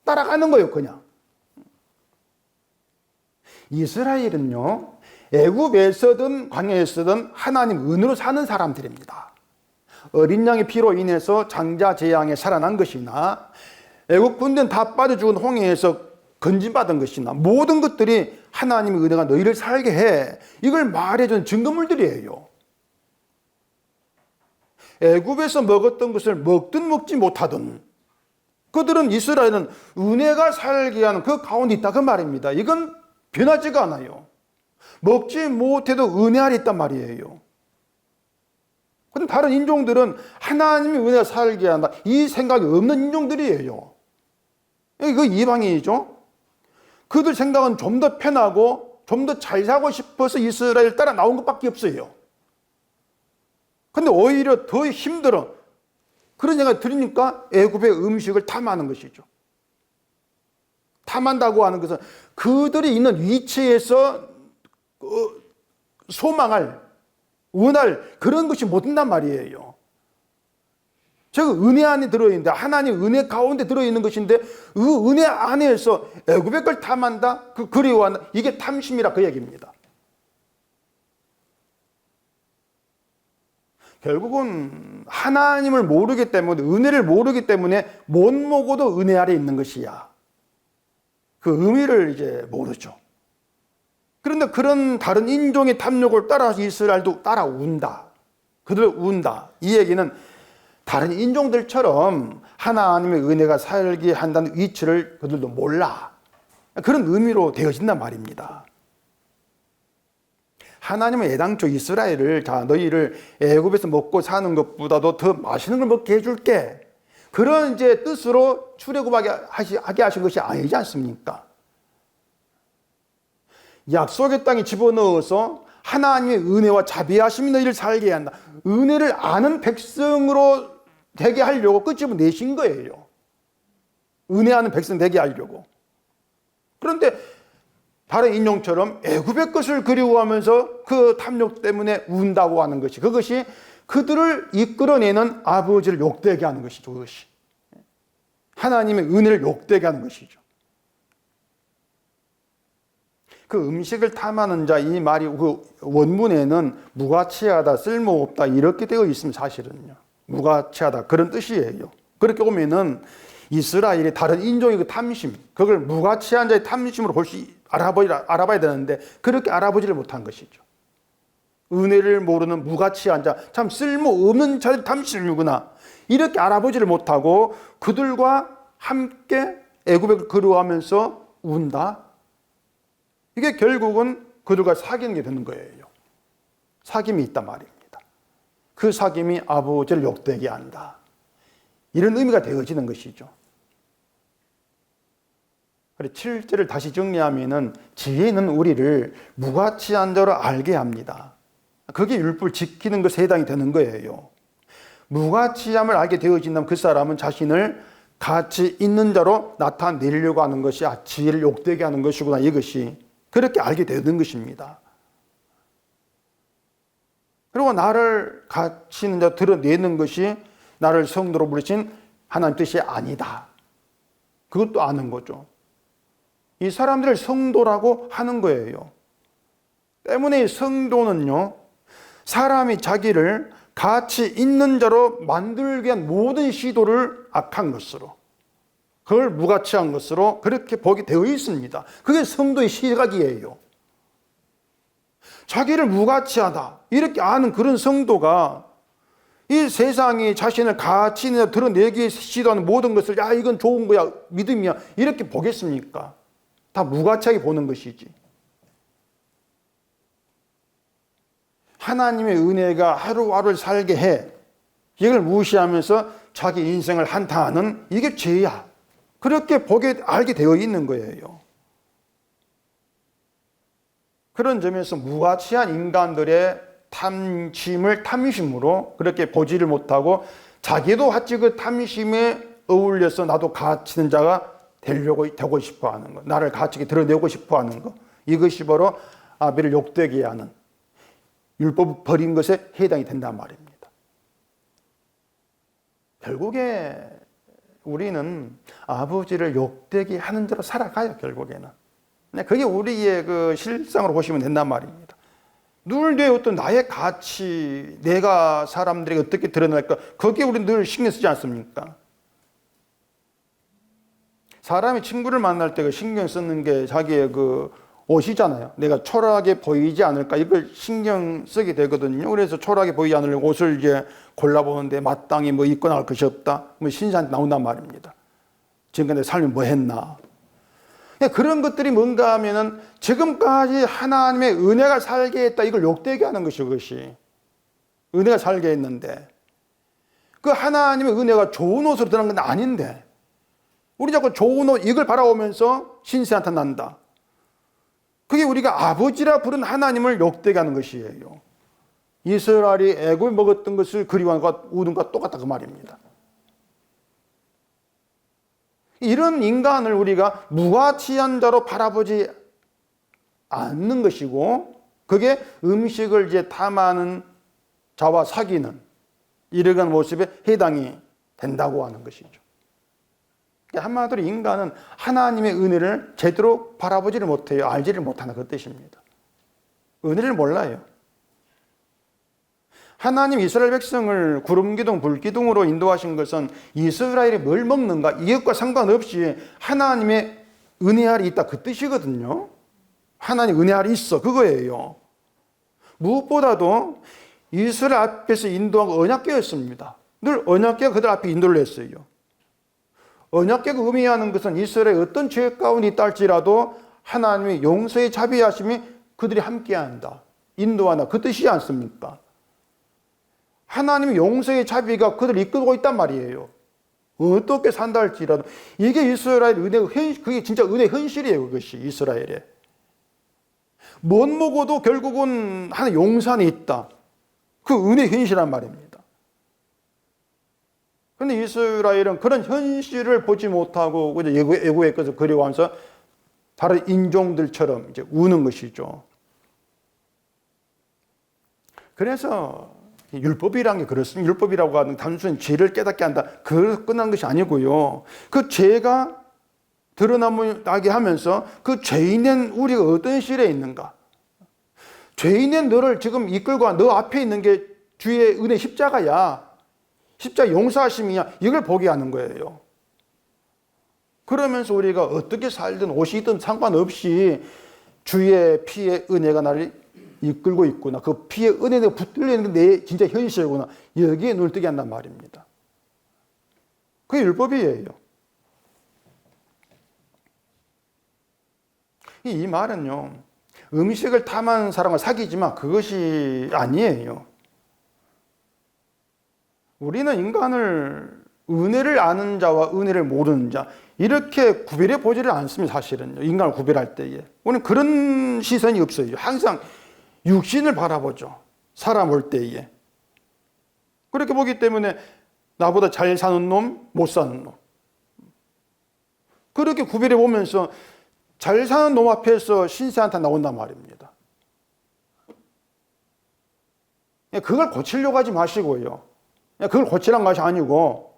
따라가는 거예요, 그냥. 이스라엘은요, 애굽에서든 광야에서든 하나님 은혜로 사는 사람들입니다. 어린 양의 피로 인해서 장자 재앙에 살아난 것이나 애굽 군대는 다 빠져 죽은 홍해에서 건진받은 것이나 모든 것들이 하나님의 은혜가 너희를 살게 해, 이걸 말해준 증거물들이에요. 애굽에서 먹었던 것을 먹든 먹지 못하든 그들은, 이스라엘은 은혜가 살게 하는 그 가운데 있다 그 말입니다. 이건 변하지가 않아요. 먹지 못해도 은혜 아래 있단 말이에요. 그런데 다른 인종들은 하나님의 은혜가 살게 한다, 이 생각이 없는 인종들이에요. 이거 이방인이죠. 그들 생각은 좀 더 편하고 좀 더 잘 살고 싶어서 이스라엘 따라 나온 것밖에 없어요. 근데 오히려 더 힘들어. 그런 생각이 들으니까 애굽의 음식을 탐하는 것이죠. 탐한다고 하는 것은 그들이 있는 위치에서 소망할, 원할 그런 것이 못 된단 말이에요. 저 은혜 안에 들어있는데, 하나님 은혜 가운데 들어있는 것인데 그 은혜 안에서 애굽의 걸 탐한다, 그 그리워한다, 이게 탐심이라 그 얘기입니다. 결국은 하나님을 모르기 때문에, 은혜를 모르기 때문에 못 먹어도 은혜 아래 있는 것이야. 그 의미를 이제 모르죠. 그런데 그런 다른 인종의 탐욕을 따라서 이스라엘도 따라운다. 그들 운다. 이 얘기는 다른 인종들처럼 하나님의 은혜가 살게 한다는 위치를 그들도 몰라. 그런 의미로 되어진단 말입니다. 하나님은 애당초 이스라엘을, 자, 너희를 애굽에서 먹고 사는 것보다도 더 맛있는 걸 먹게 해줄게, 그런 이제 뜻으로 출애굽하게 하신 것이 아니지 않습니까? 약속의 땅에 집어넣어서 하나님의 은혜와 자비하심이 너희를 살게 한다, 은혜를 아는 백성으로 되게 하려고 끄집어내신 거예요. 은혜하는 백성 되게 하려고. 그런데 다른 인종처럼 애굽의 것을 그리워하면서 그 탐욕 때문에 운다고 하는 것이, 그것이 그들을 이끌어내는 아버지를 욕되게 하는 것이죠. 그것이 하나님의 은혜를 욕되게 하는 것이죠. 그 음식을 탐하는 자, 이 말이 그 원문에는 무가치하다, 쓸모없다, 이렇게 되어 있으면 사실은요, 무가치하다, 그런 뜻이에요. 그렇게 보면은 이스라엘의 다른 인종의 그 탐심, 그걸 무가치한 자의 탐심으로 알아봐야 되는데 그렇게 알아보지를 못한 것이죠. 은혜를 모르는 무가치한 자, 참 쓸모없는 자의 탐심이구나, 이렇게 알아보지를 못하고 그들과 함께 애굽을 그리워하면서 운다. 이게 결국은 그들과 사귀는 게 되는 거예요. 사귐이 있단 말입니다. 그 사귐이 아버지를 욕되게 한다, 이런 의미가 되어지는 것이죠. 7절을 다시 정리하면은, 지혜는 우리를 무가치한 자로 알게 합니다. 그게 율법을 지키는 것에 해당이 되는 거예요. 무가치함을 알게 되어진다면 그 사람은 자신을 가치 있는 자로 나타내려고 하는 것이, 지혜를 욕되게 하는 것이구나, 이것이 그렇게 알게 되는 것입니다. 그리고 나를 가치 있는 자 드러내는 것이 나를 성도로 부르신 하나님 뜻이 아니다, 그것도 아는 거죠. 이 사람들을 성도라고 하는 거예요. 때문에 성도는요, 사람이 자기를 가치 있는 자로 만들기 위한 모든 시도를 악한 것으로, 그걸 무가치한 것으로 그렇게 보게 되어 있습니다. 그게 성도의 시각이에요. 자기를 무가치하다 이렇게 아는 그런 성도가 이 세상이 자신을 가치 있는 드러내기 시도하는 모든 것을 야 이건 좋은 거야 믿음이야 이렇게 보겠습니까? 다 무가치하게 보는 것이지. 하나님의 은혜가 하루하루를 살게 해. 이걸 무시하면서 자기 인생을 한탄하는 이게 죄야. 그렇게 알게 되어 있는 거예요. 그런 점에서 무가치한 인간들의 탐심으로 그렇게 보지를 못하고 자기도 같이 그 탐심에 어울려서 나도 가치 있는 자가 되고 싶어 하는 것. 나를 가치 있게 드러내고 싶어 하는 것. 이것이 바로 아벨을 욕되게 하는 율법을 버린 것에 해당이 된단 말입니다. 결국에 우리는 아버지를 욕되게 하는 대로 살아가요, 결국에는. 그게 우리의 그 실상으로 보시면 된단 말입니다. 늘 내 어떤 나의 가치, 내가 사람들에게 어떻게 드러날까, 거기에 우리는 늘 신경 쓰지 않습니까? 사람이 친구를 만날 때 그 신경 쓰는 게 자기의 그 옷이잖아요. 내가 초라하게 보이지 않을까, 이걸 신경 쓰게 되거든요. 그래서 초라하게 보이지 않을 옷을 이제 골라보는데 마땅히 뭐 입고 나갈 것이 없다. 뭐 신사한테 나온단 말입니다. 지금까지 내 삶이 뭐 했나. 그런 것들이 뭔가 하면은 지금까지 하나님의 은혜가 살게 했다. 이걸 욕되게 하는 것이 그것이. 은혜가 살게 했는데. 그 하나님의 은혜가 좋은 옷으로 드러난 건 아닌데. 우리 자꾸 좋은 옷, 이걸 바라보면서 신세한테 난다. 그게 우리가 아버지라 부른 하나님을 욕되게 하는 것이에요. 이스라엘이 애굽에 먹었던 것을 그리워하는 것, 우는 것과 똑같다 그 말입니다. 이런 인간을 우리가 무가치한 자로 바라보지 않는 것이고 그게 음식을 이제 탐하는 자와 사귀는 이러한 모습에 해당이 된다고 하는 것이죠. 한마디로 인간은 하나님의 은혜를 제대로 바라보지를 못해요. 알지를 못하는 그 뜻입니다. 은혜를 몰라요. 하나님 이스라엘 백성을 구름기둥, 불기둥으로 인도하신 것은 이스라엘이 뭘 먹는가 이것과 상관없이 하나님의 은혜알이 있다 그 뜻이거든요. 하나님 은혜알이 있어 그거예요. 무엇보다도 이스라엘 앞에서 인도한 언약궤였습니다. 늘 언약궤가 그들 앞에 인도를 했어요. 언약궤가 의미하는 것은 이스라엘의 어떤 죄 가운데 있다 할지라도 하나님의 용서의 자비하심이 그들이 함께한다. 인도한다. 그 뜻이지 않습니까? 하나님의 용서의 자비가 그들을 이끌고 있단 말이에요. 어떻게 산다 할지라도 이게 이스라엘 은혜의 그게 진짜 은혜의 현실이에요. 그것이 이스라엘에. 못 먹어도 결국은 하나님 용서 안에 있다. 그 은혜의 현실이란 말입니다. 그런데 이스라엘은 그런 현실을 보지 못하고 애고의 것을 그리워하면서 다른 인종들처럼 이제 우는 것이죠. 그래서 율법이라는 게 그렇습니다. 율법이라고 하는 단순히 죄를 깨닫게 한다. 그래서 끝난 것이 아니고요. 그 죄가 드러나게 하면서 그 죄인은 우리가 어떤 실에 있는가. 죄인은 너를 지금 이끌고 너 앞에 있는 게 주의 은혜 십자가야. 십자가 용서하심이야. 이걸 보게 하는 거예요. 그러면서 우리가 어떻게 살든 옷이 있든 상관없이 주의 피의 은혜가 나를 이끌고 있구나. 그 피의 은혜가 붙들리는 게 내 진짜 현실이구나. 여기에 눈을 뜨게 한단 말입니다. 그게 율법이에요. 이 말은요. 음식을 탐하는 사람과 사귀지만 그것이 아니에요. 우리는 인간을 은혜를 아는 자와 은혜를 모르는 자 이렇게 구별해 보지를 않습니다. 사실은요. 인간을 구별할 때에. 우리는 그런 시선이 없어요. 항상 육신을 바라보죠. 사람 볼 때에. 그렇게 보기 때문에 나보다 잘 사는 놈, 못 사는 놈. 그렇게 구별해 보면서 잘 사는 놈 앞에서 신세한테 나온단 말입니다. 그걸 고치려고 하지 마시고요. 그걸 고치란 것이 아니고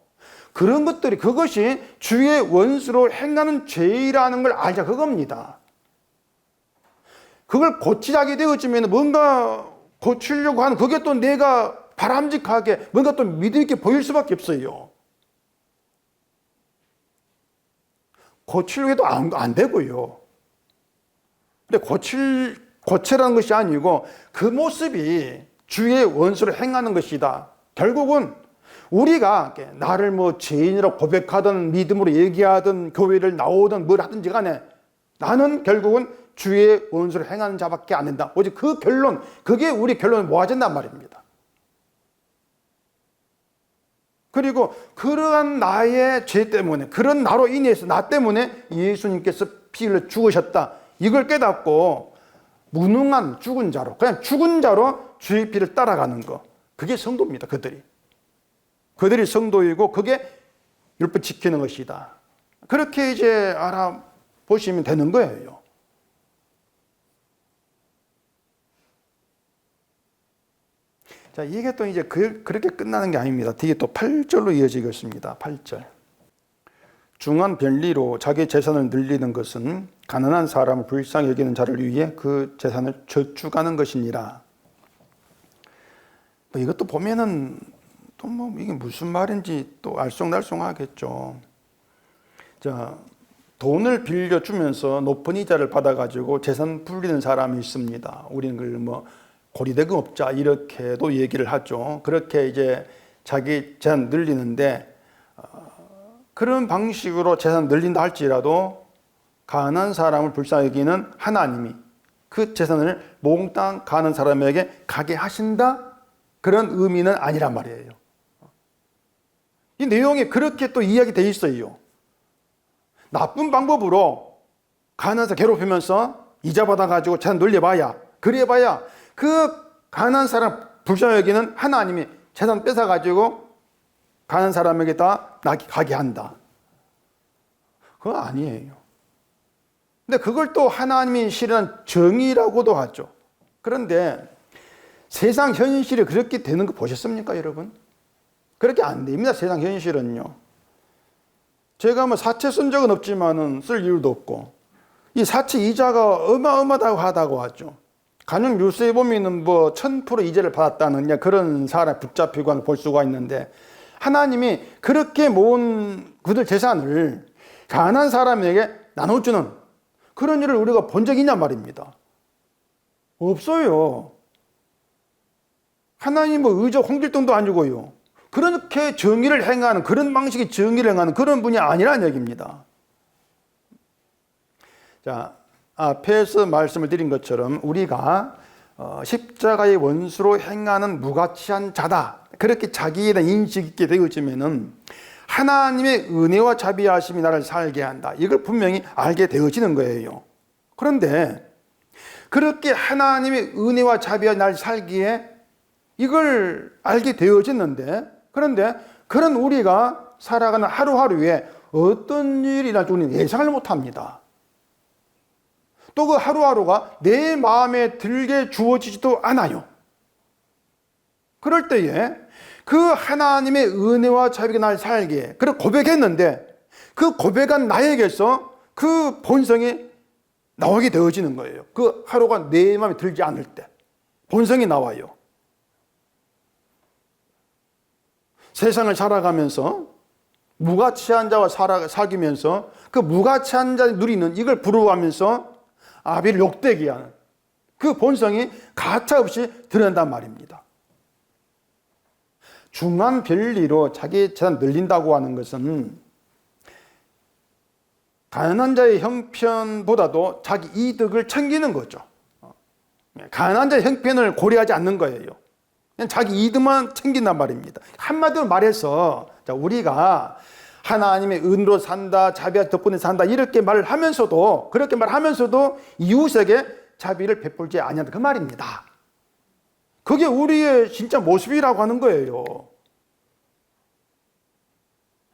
그런 것들이 그것이 주의 원수로 행하는 죄라는 걸 알자 그겁니다. 그걸 고치자게 되어지면 뭔가 고치려고 하는 그게 또 내가 바람직하게 뭔가 또 믿음 있게 보일 수밖에 없어요. 고치려고 해도 안 되고요. 근데 고치라는 것이 아니고 그 모습이 주의 원수로 행하는 것이다. 결국은 우리가 나를 뭐 죄인이라고 고백하든 믿음으로 얘기하든 교회를 나오든 뭘 하든지 간에 나는 결국은 주의 원수를 행하는 자밖에 안 된다. 오직 그 결론, 그게 우리 결론을 모아진단 말입니다. 그리고 그러한 나의 죄 때문에, 그런 나로 인해서 나 때문에 예수님께서 피 흘려 죽으셨다. 이걸 깨닫고 무능한 죽은 자로, 그냥 죽은 자로 주의 피를 따라가는 거. 그게 성도입니다. 그들이 성도이고 그게 율법 지키는 것이다. 그렇게 이제 알아보시면 되는 거예요. 자, 이게 또 이제 그렇게 끝나는 게 아닙니다. 뒤에 또 8절로 이어지겠습니다. 8절. 중한 변리로 자기 재산을 늘리는 것은 가난한 사람을 불쌍히 여기는 자를 위해 그 재산을 저축하는 것이니라. 뭐 이것도 보면은 또 뭐 이게 무슨 말인지 또 알쏭달쏭하겠죠. 자, 돈을 빌려주면서 높은 이자를 받아가지고 재산 불리는 사람이 있습니다. 우리는 그걸 뭐 고리대금업자 이렇게도 얘기를 하죠. 그렇게 이제 자기 재산 늘리는데 그런 방식으로 재산 늘린다 할지라도 가난한 사람을 불쌍히 여기는 하나님이 그 재산을 몽땅 가난한 사람에게 가게 하신다? 그런 의미는 아니란 말이에요. 이 내용에 그렇게 또 이야기되어 있어요. 나쁜 방법으로 가난해서 괴롭히면서 이자 받아가지고 재산 늘려봐야, 그래봐야 그 가난한 사람 불쌍히 여기는 하나님이 재산 뺏어가지고 가난한 사람에게 다 가게 한다. 그거 아니에요. 근데 그걸 또 하나님이 실현한 정의라고도 하죠. 그런데 세상 현실이 그렇게 되는 거 보셨습니까, 여러분? 그렇게 안 됩니다, 세상 현실은요. 제가 뭐 사채 쓴 적은 없지만은 쓸 이유도 없고, 이 사채 이자가 어마어마하다고 하죠. 간혹 뉴스에 보면은 뭐 1000% 이자를 받았다는 그런 사람 붙잡히고 볼 수가 있는데, 하나님이 그렇게 모은 그들 재산을 가난한 사람에게 나눠주는 그런 일을 우리가 본 적이 있냐 말입니다. 없어요. 하나님 뭐 의저 홍길동도 아니고요. 그렇게 정의를 행하는, 그런 방식의 정의를 행하는 그런 분이 아니라는 얘기입니다. 자, 앞에서 말씀을 드린 것처럼 우리가 십자가의 원수로 행하는 무가치한 자다. 그렇게 자기에 대한 인식 있게 되어지면은 하나님의 은혜와 자비하심이 나를 살게 한다. 이걸 분명히 알게 되어지는 거예요. 그런데 그렇게 하나님의 은혜와 자비가 나를 살기에 이걸 알게 되어졌는데, 그런데 그런 우리가 살아가는 하루하루에 어떤 일이 날지 우리는 예상을 못합니다. 또 그 하루하루가 내 마음에 들게 주어지지도 않아요. 그럴 때에 그 하나님의 은혜와 자비가 날 살게, 그렇게 고백했는데 그 고백한 나에게서 그 본성이 나오게 되어지는 거예요. 그 하루가 내 마음에 들지 않을 때 본성이 나와요. 세상을 살아가면서 무가치한 자와 사귀면서 그 무가치한 자의 누리는 이걸 부러워하면서 아비를 욕되게 하는 그 본성이 가차없이 드러난단 말입니다. 중한 별리로 자기 재산 늘린다고 하는 것은 가난한 자의 형편보다도 자기 이득을 챙기는 거죠. 가난한 자의 형편을 고려하지 않는 거예요. 그냥 자기 이득만 챙긴단 말입니다. 한마디로 말해서 우리가 하나님의 은혜로 산다, 자비 덕분에 산다 이렇게 말을 하면서도, 그렇게 말하면서도 이웃에게 자비를 베풀지 아니한다 그 말입니다. 그게 우리의 진짜 모습이라고 하는 거예요.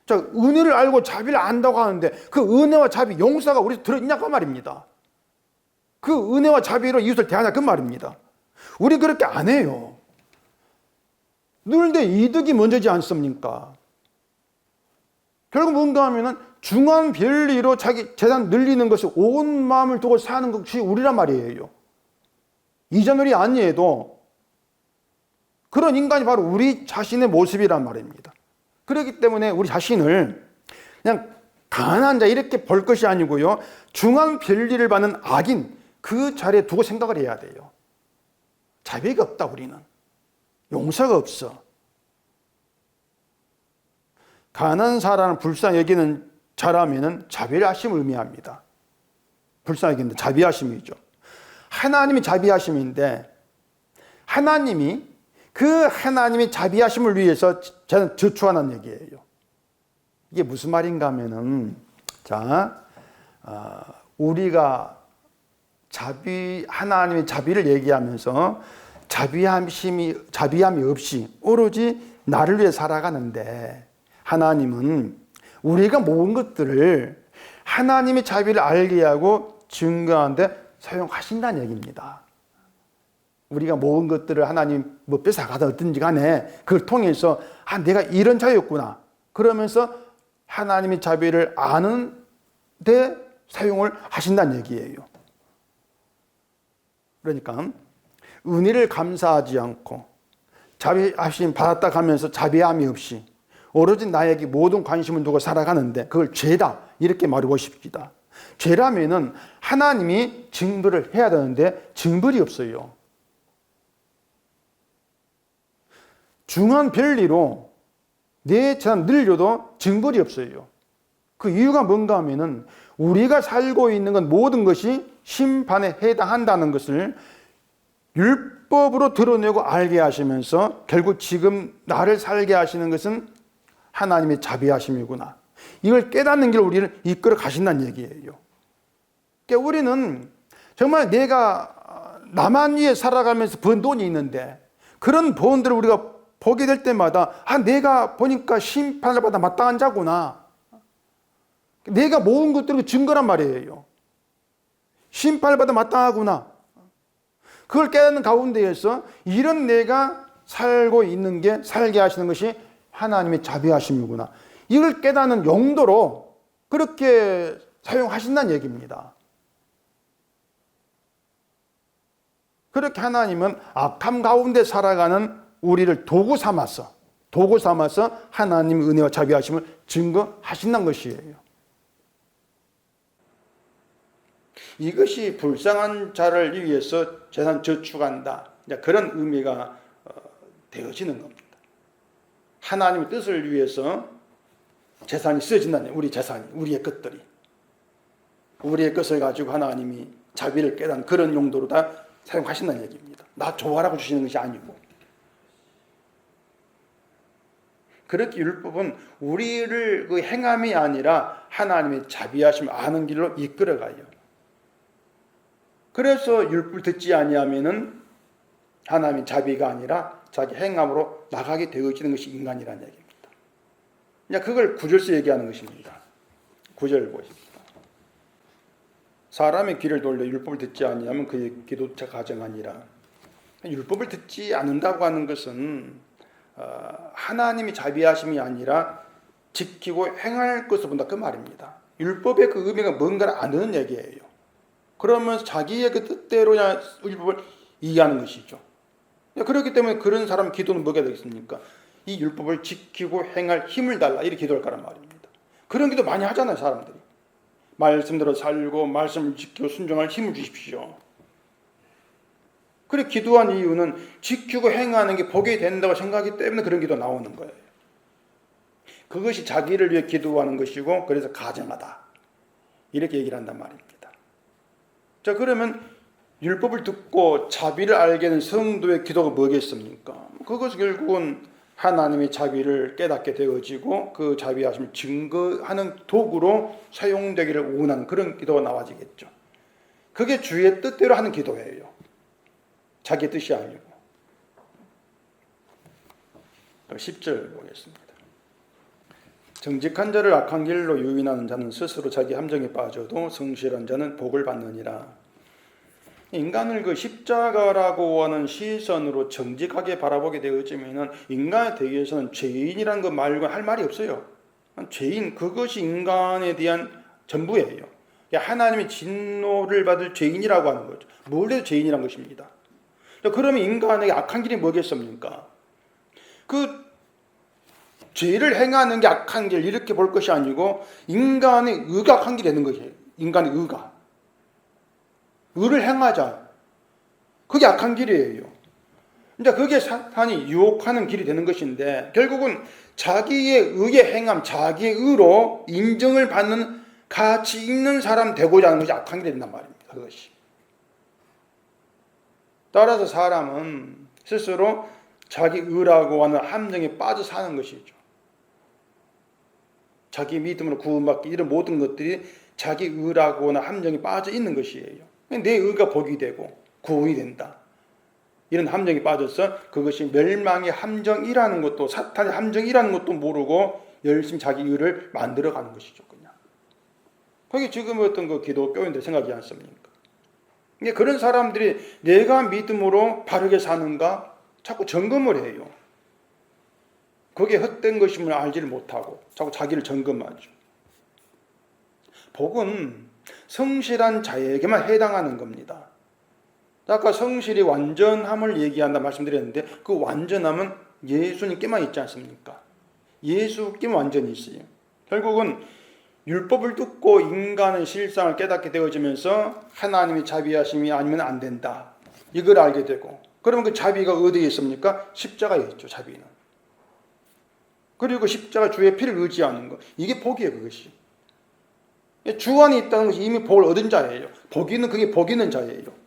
자, 은혜를 알고 자비를 안다고 하는데 그 은혜와 자비, 용서가 우리 들어있냐 그 말입니다. 그 은혜와 자비로 이웃을 대하냐 그 말입니다. 우리 그렇게 안 해요. 늘 내 이득이 먼저지 않습니까? 결국 뭔가 하면은 중한 별리로 자기 재산 늘리는 것이 온 마음을 두고 사는 것이 우리란 말이에요. 이자놀이 아니해도 그런 인간이 바로 우리 자신의 모습이란 말입니다. 그렇기 때문에 우리 자신을 그냥 가난한 자 이렇게 볼 것이 아니고요, 중한 별리를 받는 악인 그 자리에 두고 생각을 해야 돼요. 자비가 없다, 우리는 용서가 없어. 가난한 사람을 불쌍히 여기는 자라면은 자비하심을 의미합니다. 불쌍히 여기는 자비하심이죠. 하나님이 자비하심인데 하나님이 그 하나님의 자비하심을 위해서 저는 저축하는 얘기예요. 이게 무슨 말인가 하면은 우리가 하나님의 자비를 얘기하면서 자비함이 없이 오로지 나를 위해 살아가는데 하나님은 우리가 모은 것들을 하나님의 자비를 알게 하고 증거하는데 사용하신다는 얘기입니다. 우리가 모은 것들을 하나님 뺏어가다 어떤지 간에 그걸 통해서 내가 이런 자였구나 그러면서 하나님의 자비를 아는 데 사용을 하신다는 얘기예요. 그러니까 은혜를 감사하지 않고 자비하심 받았다 가면서 자비함이 없이 오로지 나에게 모든 관심을 두고 살아가는데 그걸 죄다 이렇게 말해보십시다. 죄라면은 하나님이 징벌을 해야 되는데 징벌이 없어요. 중한 별리로 내 재산 늘려도 징벌이 없어요. 그 이유가 뭔가 하면은 우리가 살고 있는 건 모든 것이 심판에 해당한다는 것을 율법으로 드러내고 알게 하시면서 결국 지금 나를 살게 하시는 것은 하나님의 자비하심이구나. 이걸 깨닫는 길 우리를 이끌어 가신다는 얘기예요. 그러니까 우리는 정말 내가 나만 위해 살아가면서 번 돈이 있는데 그런 본들을 우리가 보게 될 때마다 내가 보니까 심판을 받아 마땅한 자구나. 내가 모은 것들이 증거란 말이에요. 심판을 받아 마땅하구나. 그걸 깨닫는 가운데에서 이런 내가 살고 있는 게 살게 하시는 것이 하나님의 자비하심이구나. 이걸 깨닫는 용도로 그렇게 사용하신다는 얘기입니다. 그렇게 하나님은 악함 가운데 살아가는 우리를 도구 삼아서 하나님의 은혜와 자비하심을 증거하신다는 것이에요. 이것이 불쌍한 자를 위해서 재산 저축한다. 그런 의미가 되어지는 겁니다. 하나님의 뜻을 위해서 재산이 쓰여진다는 우리 재산이, 우리의 것들이. 우리의 것을 가지고 하나님이 자비를 깨닫는 그런 용도로 다 사용하신다는 얘기입니다. 나 좋아라고 주시는 것이 아니고. 그렇게 율법은 우리를 그 행함이 아니라 하나님의 자비하심을 아는 길로 이끌어가요. 그래서 율법을 듣지 아니하면은 하나님의 자비가 아니라 자기 행함으로 나가게 되어지는 것이 인간이라는 얘기입니다. 그걸 9절에서 얘기하는 것입니다. 9절 보십시다. 사람의 귀를 돌려 율법을 듣지 아니하면 그의 기도차 가정하니라. 율법을 듣지 않는다고 하는 것은 하나님이 자비하심이 아니라 지키고 행할 것을 본다 그 말입니다. 율법의 그 의미가 뭔가를 아는 얘기예요. 그러면서 자기의 그 뜻대로 율법을 이해하는 것이죠. 그렇기 때문에 그런 사람 기도는 뭐가 되겠습니까? 이 율법을 지키고 행할 힘을 달라 이렇게 기도할 거란 말입니다. 그런 기도 많이 하잖아요, 사람들이. 말씀대로 살고 말씀을 지키고 순종할 힘을 주십시오. 그래 기도한 이유는 지키고 행하는 게 복이 된다고 생각하기 때문에 그런 기도 나오는 거예요. 그것이 자기를 위해 기도하는 것이고 그래서 가정하다. 이렇게 얘기를 한단 말입니다. 자, 그러면 율법을 듣고 자비를 알게 된 성도의 기도가 뭐겠습니까? 그것은 결국은 하나님의 자비를 깨닫게 되어지고 그 자비하심을 증거하는 도구로 사용되기를 원하는 그런 기도가 나와지겠죠. 그게 주의 뜻대로 하는 기도예요. 자기 뜻이 아니고. 10절 보겠습니다. 정직한 자를 악한 길로 유인하는 자는 스스로 자기 함정에 빠져도 성실한 자는 복을 받느니라. 인간을 그 십자가라고 하는 시선으로 정직하게 바라보게 되어지면 인간에 대해서는 죄인이라는 것 말고 할 말이 없어요. 죄인, 그것이 인간에 대한 전부예요. 하나님의 진노를 받을 죄인이라고 하는 거죠. 뭘 해도 죄인이란 것입니다. 그러면 인간에게 악한 길이 뭐겠습니까? 그 죄를 행하는 게 악한 길 이렇게 볼 것이 아니고 인간의 의가 악한 길이 되는 것이에요. 인간의 의를 행하자. 그게 악한 길이에요. 이제 그게 사탄이 유혹하는 길이 되는 것인데, 결국은 자기의 의의 행함, 자기의 의로 인정을 받는 가치 있는 사람 되고자 하는 것이 악한 길이 된단 말입니다. 그것이. 따라서 사람은 스스로 자기 의라고 하는 함정에 빠져 사는 것이죠. 자기 믿음으로 구원받기, 이런 모든 것들이 자기 의라고 하는 함정에 빠져 있는 것이에요. 내 의가 복이 되고 구원이 된다, 이런 함정에 빠져서 그것이 멸망의 함정이라는 것도, 사탄의 함정이라는 것도 모르고 열심히 자기 의를 만들어가는 것이죠. 그냥 그게 지금 어떤 그 기독교인들 생각이지 않습니까? 그런 사람들이 내가 믿음으로 바르게 사는가 자꾸 점검을 해요. 그게 헛된 것임을 알지를 못하고 자꾸 자기를 점검하죠. 복은 성실한 자에게만 해당하는 겁니다. 아까 성실이 완전함을 얘기한다 말씀드렸는데, 그 완전함은 예수님께만 있지 않습니까? 예수께만 완전히 있어요. 결국은 율법을 듣고 인간의 실상을 깨닫게 되어지면서 하나님의 자비하심이 아니면 안 된다, 이걸 알게 되고, 그러면 그 자비가 어디에 있습니까? 십자가에 있죠. 자비는. 그리고 십자가 주의 피를 의지하는 것, 이게 복이에요. 그것이 주 안에 있다는 것이 이미 복을 얻은 자예요. 복이는 그게 복 있는 자예요.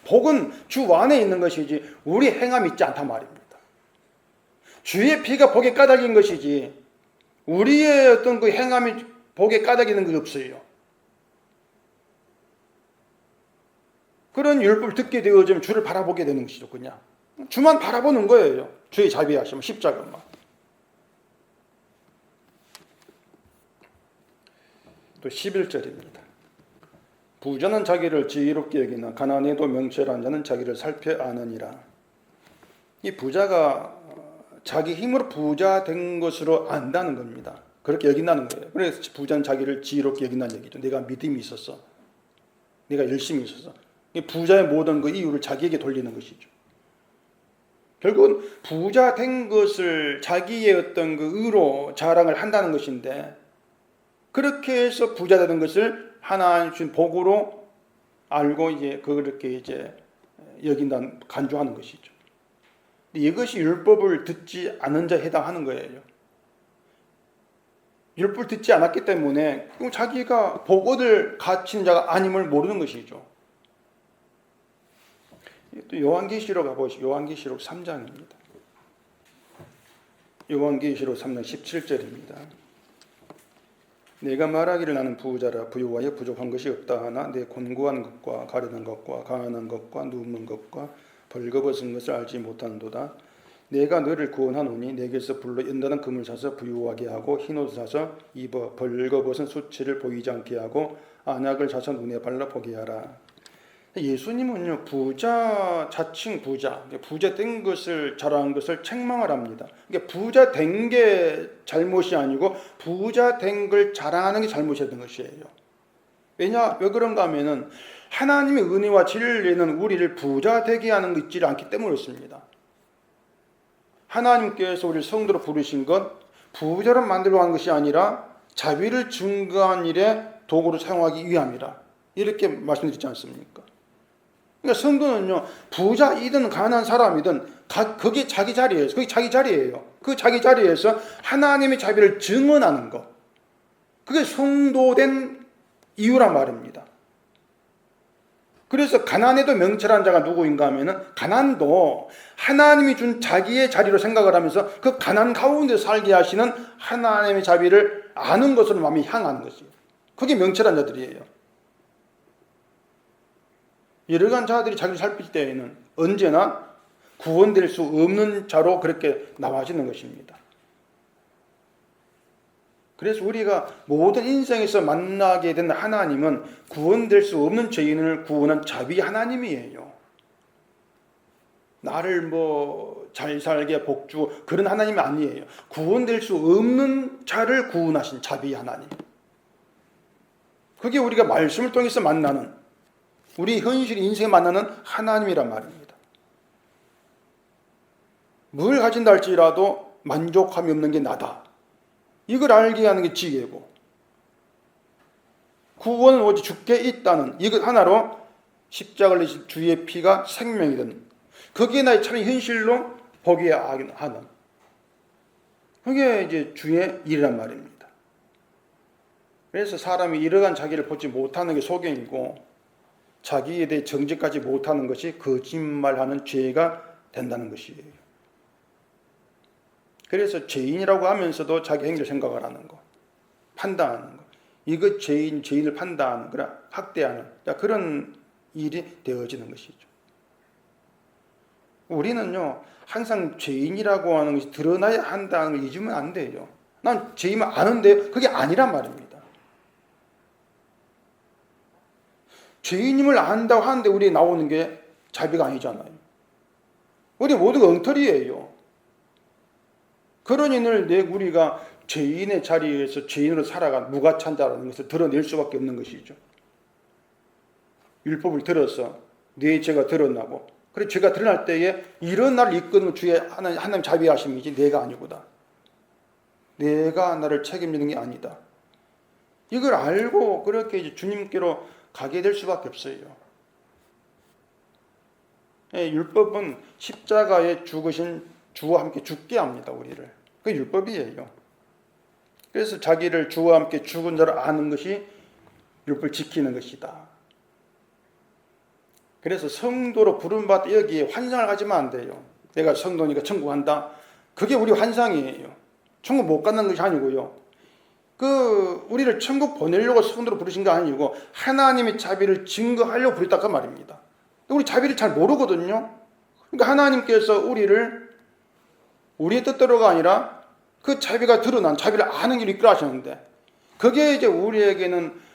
복은 주 안에 있는 것이지 우리 행함이 있지 않단 말입니다. 주의 피가 복에 까닭인 것이지 우리의 어떤 그 행함이 복에 까닭이는 것이 없어요. 그런 율법을 듣게 되어지면 주를 바라보게 되는 것이죠. 그냥 주만 바라보는 거예요. 주의 자비하심, 십자가만. 또 11절입니다. 부자는 자기를 지혜롭게 여기나 가난해도 명철한 자는 자기를 살펴 아느니라. 이 부자가 자기 힘으로 부자 된 것으로 안다는 겁니다. 그렇게 여긴다는 거예요. 그래서 부자는 자기를 지혜롭게 여긴다는 얘기죠. 내가 믿음이 있었어, 내가 열심히 있었어. 부자의 모든 그 이유를 자기에게 돌리는 것이죠. 결국은 부자 된 것을 자기의 어떤 그 의로 자랑을 한다는 것인데, 그렇게 해서 부자 되는 것을 하나님 주신 복으로 알고 이제 그렇게 이제 여긴다는, 간주하는 것이죠. 이것이 율법을 듣지 않은 자에 해당하는 거예요. 율법을 듣지 않았기 때문에 자기가 복 얻을 가치 있는 자가 아님을 모르는 것이죠. 또 요한계시록 가보시죠. 요한계시록 3장입니다. 요한계시록 3장 17절입니다. 내가 말하기를 나는 부자라 부유하여 부족한 것이 없다 하나 내 곤고한 것과 가련한 것과 가난한 것과 눕는 것과 벌거벗은 것을 알지 못하는도다. 내가 너를 구원하노니 내게서 불로 연단한 금을 사서 부유하게 하고 흰옷을 사서 입어 벌거벗은 수치를 보이지 않게 하고 안약을 사서 눈에 발라 보게 하라. 예수님은요, 부자, 자칭 부자 된 것을 자랑한 것을 책망을 합니다. 그러니까 부자 된 게 잘못이 아니고 부자 된 걸 자랑하는 게 잘못이었던 것이에요. 왜 그런가 하면은 하나님의 은혜와 진리는 우리를 부자 되게 하는 거 있지 않기 때문이었습니다. 하나님께서 우리를 성도로 부르신 것 부자로 만들려고 하는 것이 아니라 자비를 증거한 일에 도구로 사용하기 위함이라, 이렇게 말씀드리지 않습니까? 그러니까 성도는요, 부자이든 가난한 사람이든 그게 자기 자리예요. 그게 자기 자리예요. 그 자기 자리에서 하나님의 자비를 증언하는 것, 그게 성도된 이유란 말입니다. 그래서 가난해도 명철한 자가 누구인가 하면은, 가난도 하나님이 준 자기의 자리로 생각을 하면서 그 가난 가운데 살게 하시는 하나님의 자비를 아는 것으로 마음이 향하는 것이에요. 그게 명철한 자들이에요. 이러한 자들이 자기를 살필 때에는 언제나 구원될 수 없는 자로 그렇게 나와지는 것입니다. 그래서 우리가 모든 인생에서 만나게 된 하나님은 구원될 수 없는 죄인을 구원한 자비 하나님이에요. 나를 잘 살게 복주 그런 하나님이 아니에요. 구원될 수 없는 자를 구원하신 자비 하나님. 그게 우리가 말씀을 통해서 만나는, 우리 현실 인생에 만나는 하나님이란 말입니다. 뭘 가진다 할지라도 만족함이 없는 게 나다, 이걸 알게 하는 게 지혜고, 구원은 오직 주께 있다는 이것 하나로 십자가를 내신 주의 피가 생명이든, 거기에 나 참 현실로 보게 하는 그게 이제 주의 일이란 말입니다. 그래서 사람이 이러한 자기를 보지 못하는 게 소경이고 자기에 대해 정직하지 못하는 것이 거짓말하는 죄가 된다는 것이에요. 그래서 죄인이라고 하면서도 자기 행위를 생각을 하는 거, 판단하는 거, 이거 죄인을 판단하는 거나 학대하는 그런 일이 되어지는 것이죠. 우리는요 항상 죄인이라고 하는 것이 드러나야 한다는 걸 잊으면 안 돼요. 난 죄인을 아는데 그게 아니란 말입니다. 죄인임을 안다고 하는데 우리 나오는 게 자비가 아니잖아요. 우리 모두가 엉터리예요. 그러니 늘 우리가 죄인의 자리에서 죄인으로 살아간 무가찬자라는 것을 드러낼 수밖에 없는 것이죠. 율법을 들어서 내 죄가 드러나고 그래 죄가 드러날 때에 이런 나를 이끄는 주의 하나님 자비하심이지 내가 아니구나. 내가 나를 책임지는 게 아니다. 이걸 알고 그렇게 이제 주님께로 가게 될 수밖에 없어요. 율법은 십자가에 죽으신 주와 함께 죽게 합니다. 우리를. 그게 율법이에요. 그래서 자기를 주와 함께 죽은 자를 아는 것이 율법을 지키는 것이다. 그래서 성도로 부름받아 여기에 환상을 가지면 안 돼요. 내가 성도니까 천국 간다. 그게 우리 환상이에요. 천국 못 가는 것이 아니고요. 우리를 천국 보내려고 성도로 부르신 게 아니고 하나님의 자비를 증거하려고 부르다 그 말입니다. 우리 자비를 잘 모르거든요. 그러니까 하나님께서 우리를 우리의 뜻대로가 아니라 그 자비가 드러난 자비를 아는 길을 이끌어 하셨는데 그게 이제 우리에게는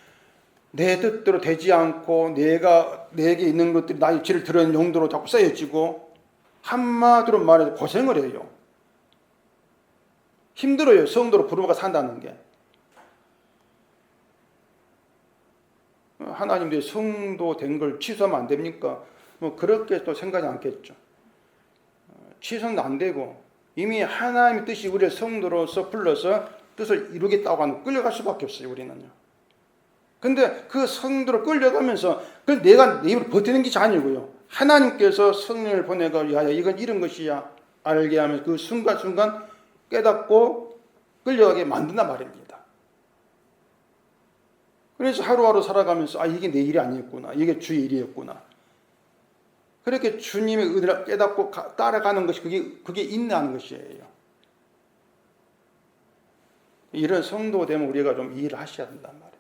내 뜻대로 되지 않고 내게 있는 것들이 나의 죄를 드러내는 용도로 자꾸 쓰여지고 한마디로 말해서 고생을 해요. 힘들어요. 성도로 부르가 산다는 게. 하나님들이 성도 된 걸 취소하면 안 됩니까? 뭐 그렇게 또 생각이 않겠죠. 취소는 안 되고 이미 하나님의 뜻이 우리를 성도로서 불러서 뜻을 이루겠다고 하는 끌려갈 수밖에 없어요. 우리는요. 근데 그 성도로 끌려가면서 그걸 내가 내 입으로 버티는 것이 아니고요. 하나님께서 성령을 보내가 야 이건 이런 것이야 알게 하면서 그 순간순간 깨닫고 끌려가게 만든단 말입니다. 그래서 하루하루 살아가면서 이게 내 일이 아니었구나. 이게 주의 일이었구나. 그렇게 주님의 은혜를 깨닫고 따라가는 것이 그게 인내하는 것이에요. 이런 성도 되면 우리가 좀 이해를 하셔야 된단 말이에요.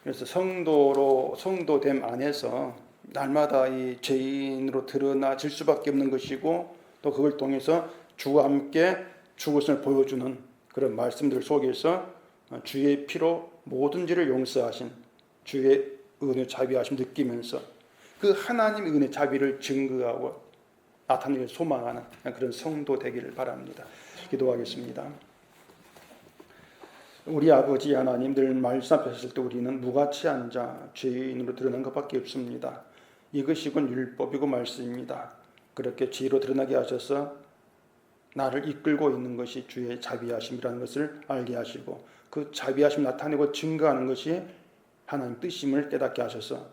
그래서 성도됨 안에서 날마다 이 죄인으로 드러나질 수밖에 없는 것이고 또 그걸 통해서 주와 함께 죽으심을 보여주는 그런 말씀들 속에서 주의 피로 모든 죄를 용서하신 주의 은혜 자비하심 느끼면서 그 하나님의 은혜 자비를 증거하고 나타내기 소망하는 그런 성도 되기를 바랍니다. 기도하겠습니다. 우리 아버지 하나님 늘 말씀 앞에 섰을 때 우리는 무가치한 자 죄인으로 드러난 것밖에 없습니다. 이것이 곧 율법이고 말씀입니다. 그렇게 죄로 드러나게 하셔서 나를 이끌고 있는 것이 주의 자비하심이라는 것을 알게 하시고 그 자비하심 나타내고 증거하는 것이 하나님 뜻임을 깨닫게 하셔서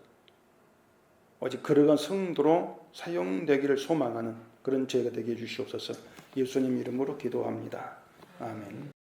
오직 그러한 성도로 사용되기를 소망하는 그런 죄가 되게 해주시옵소서. 예수님 이름으로 기도합니다. 아멘.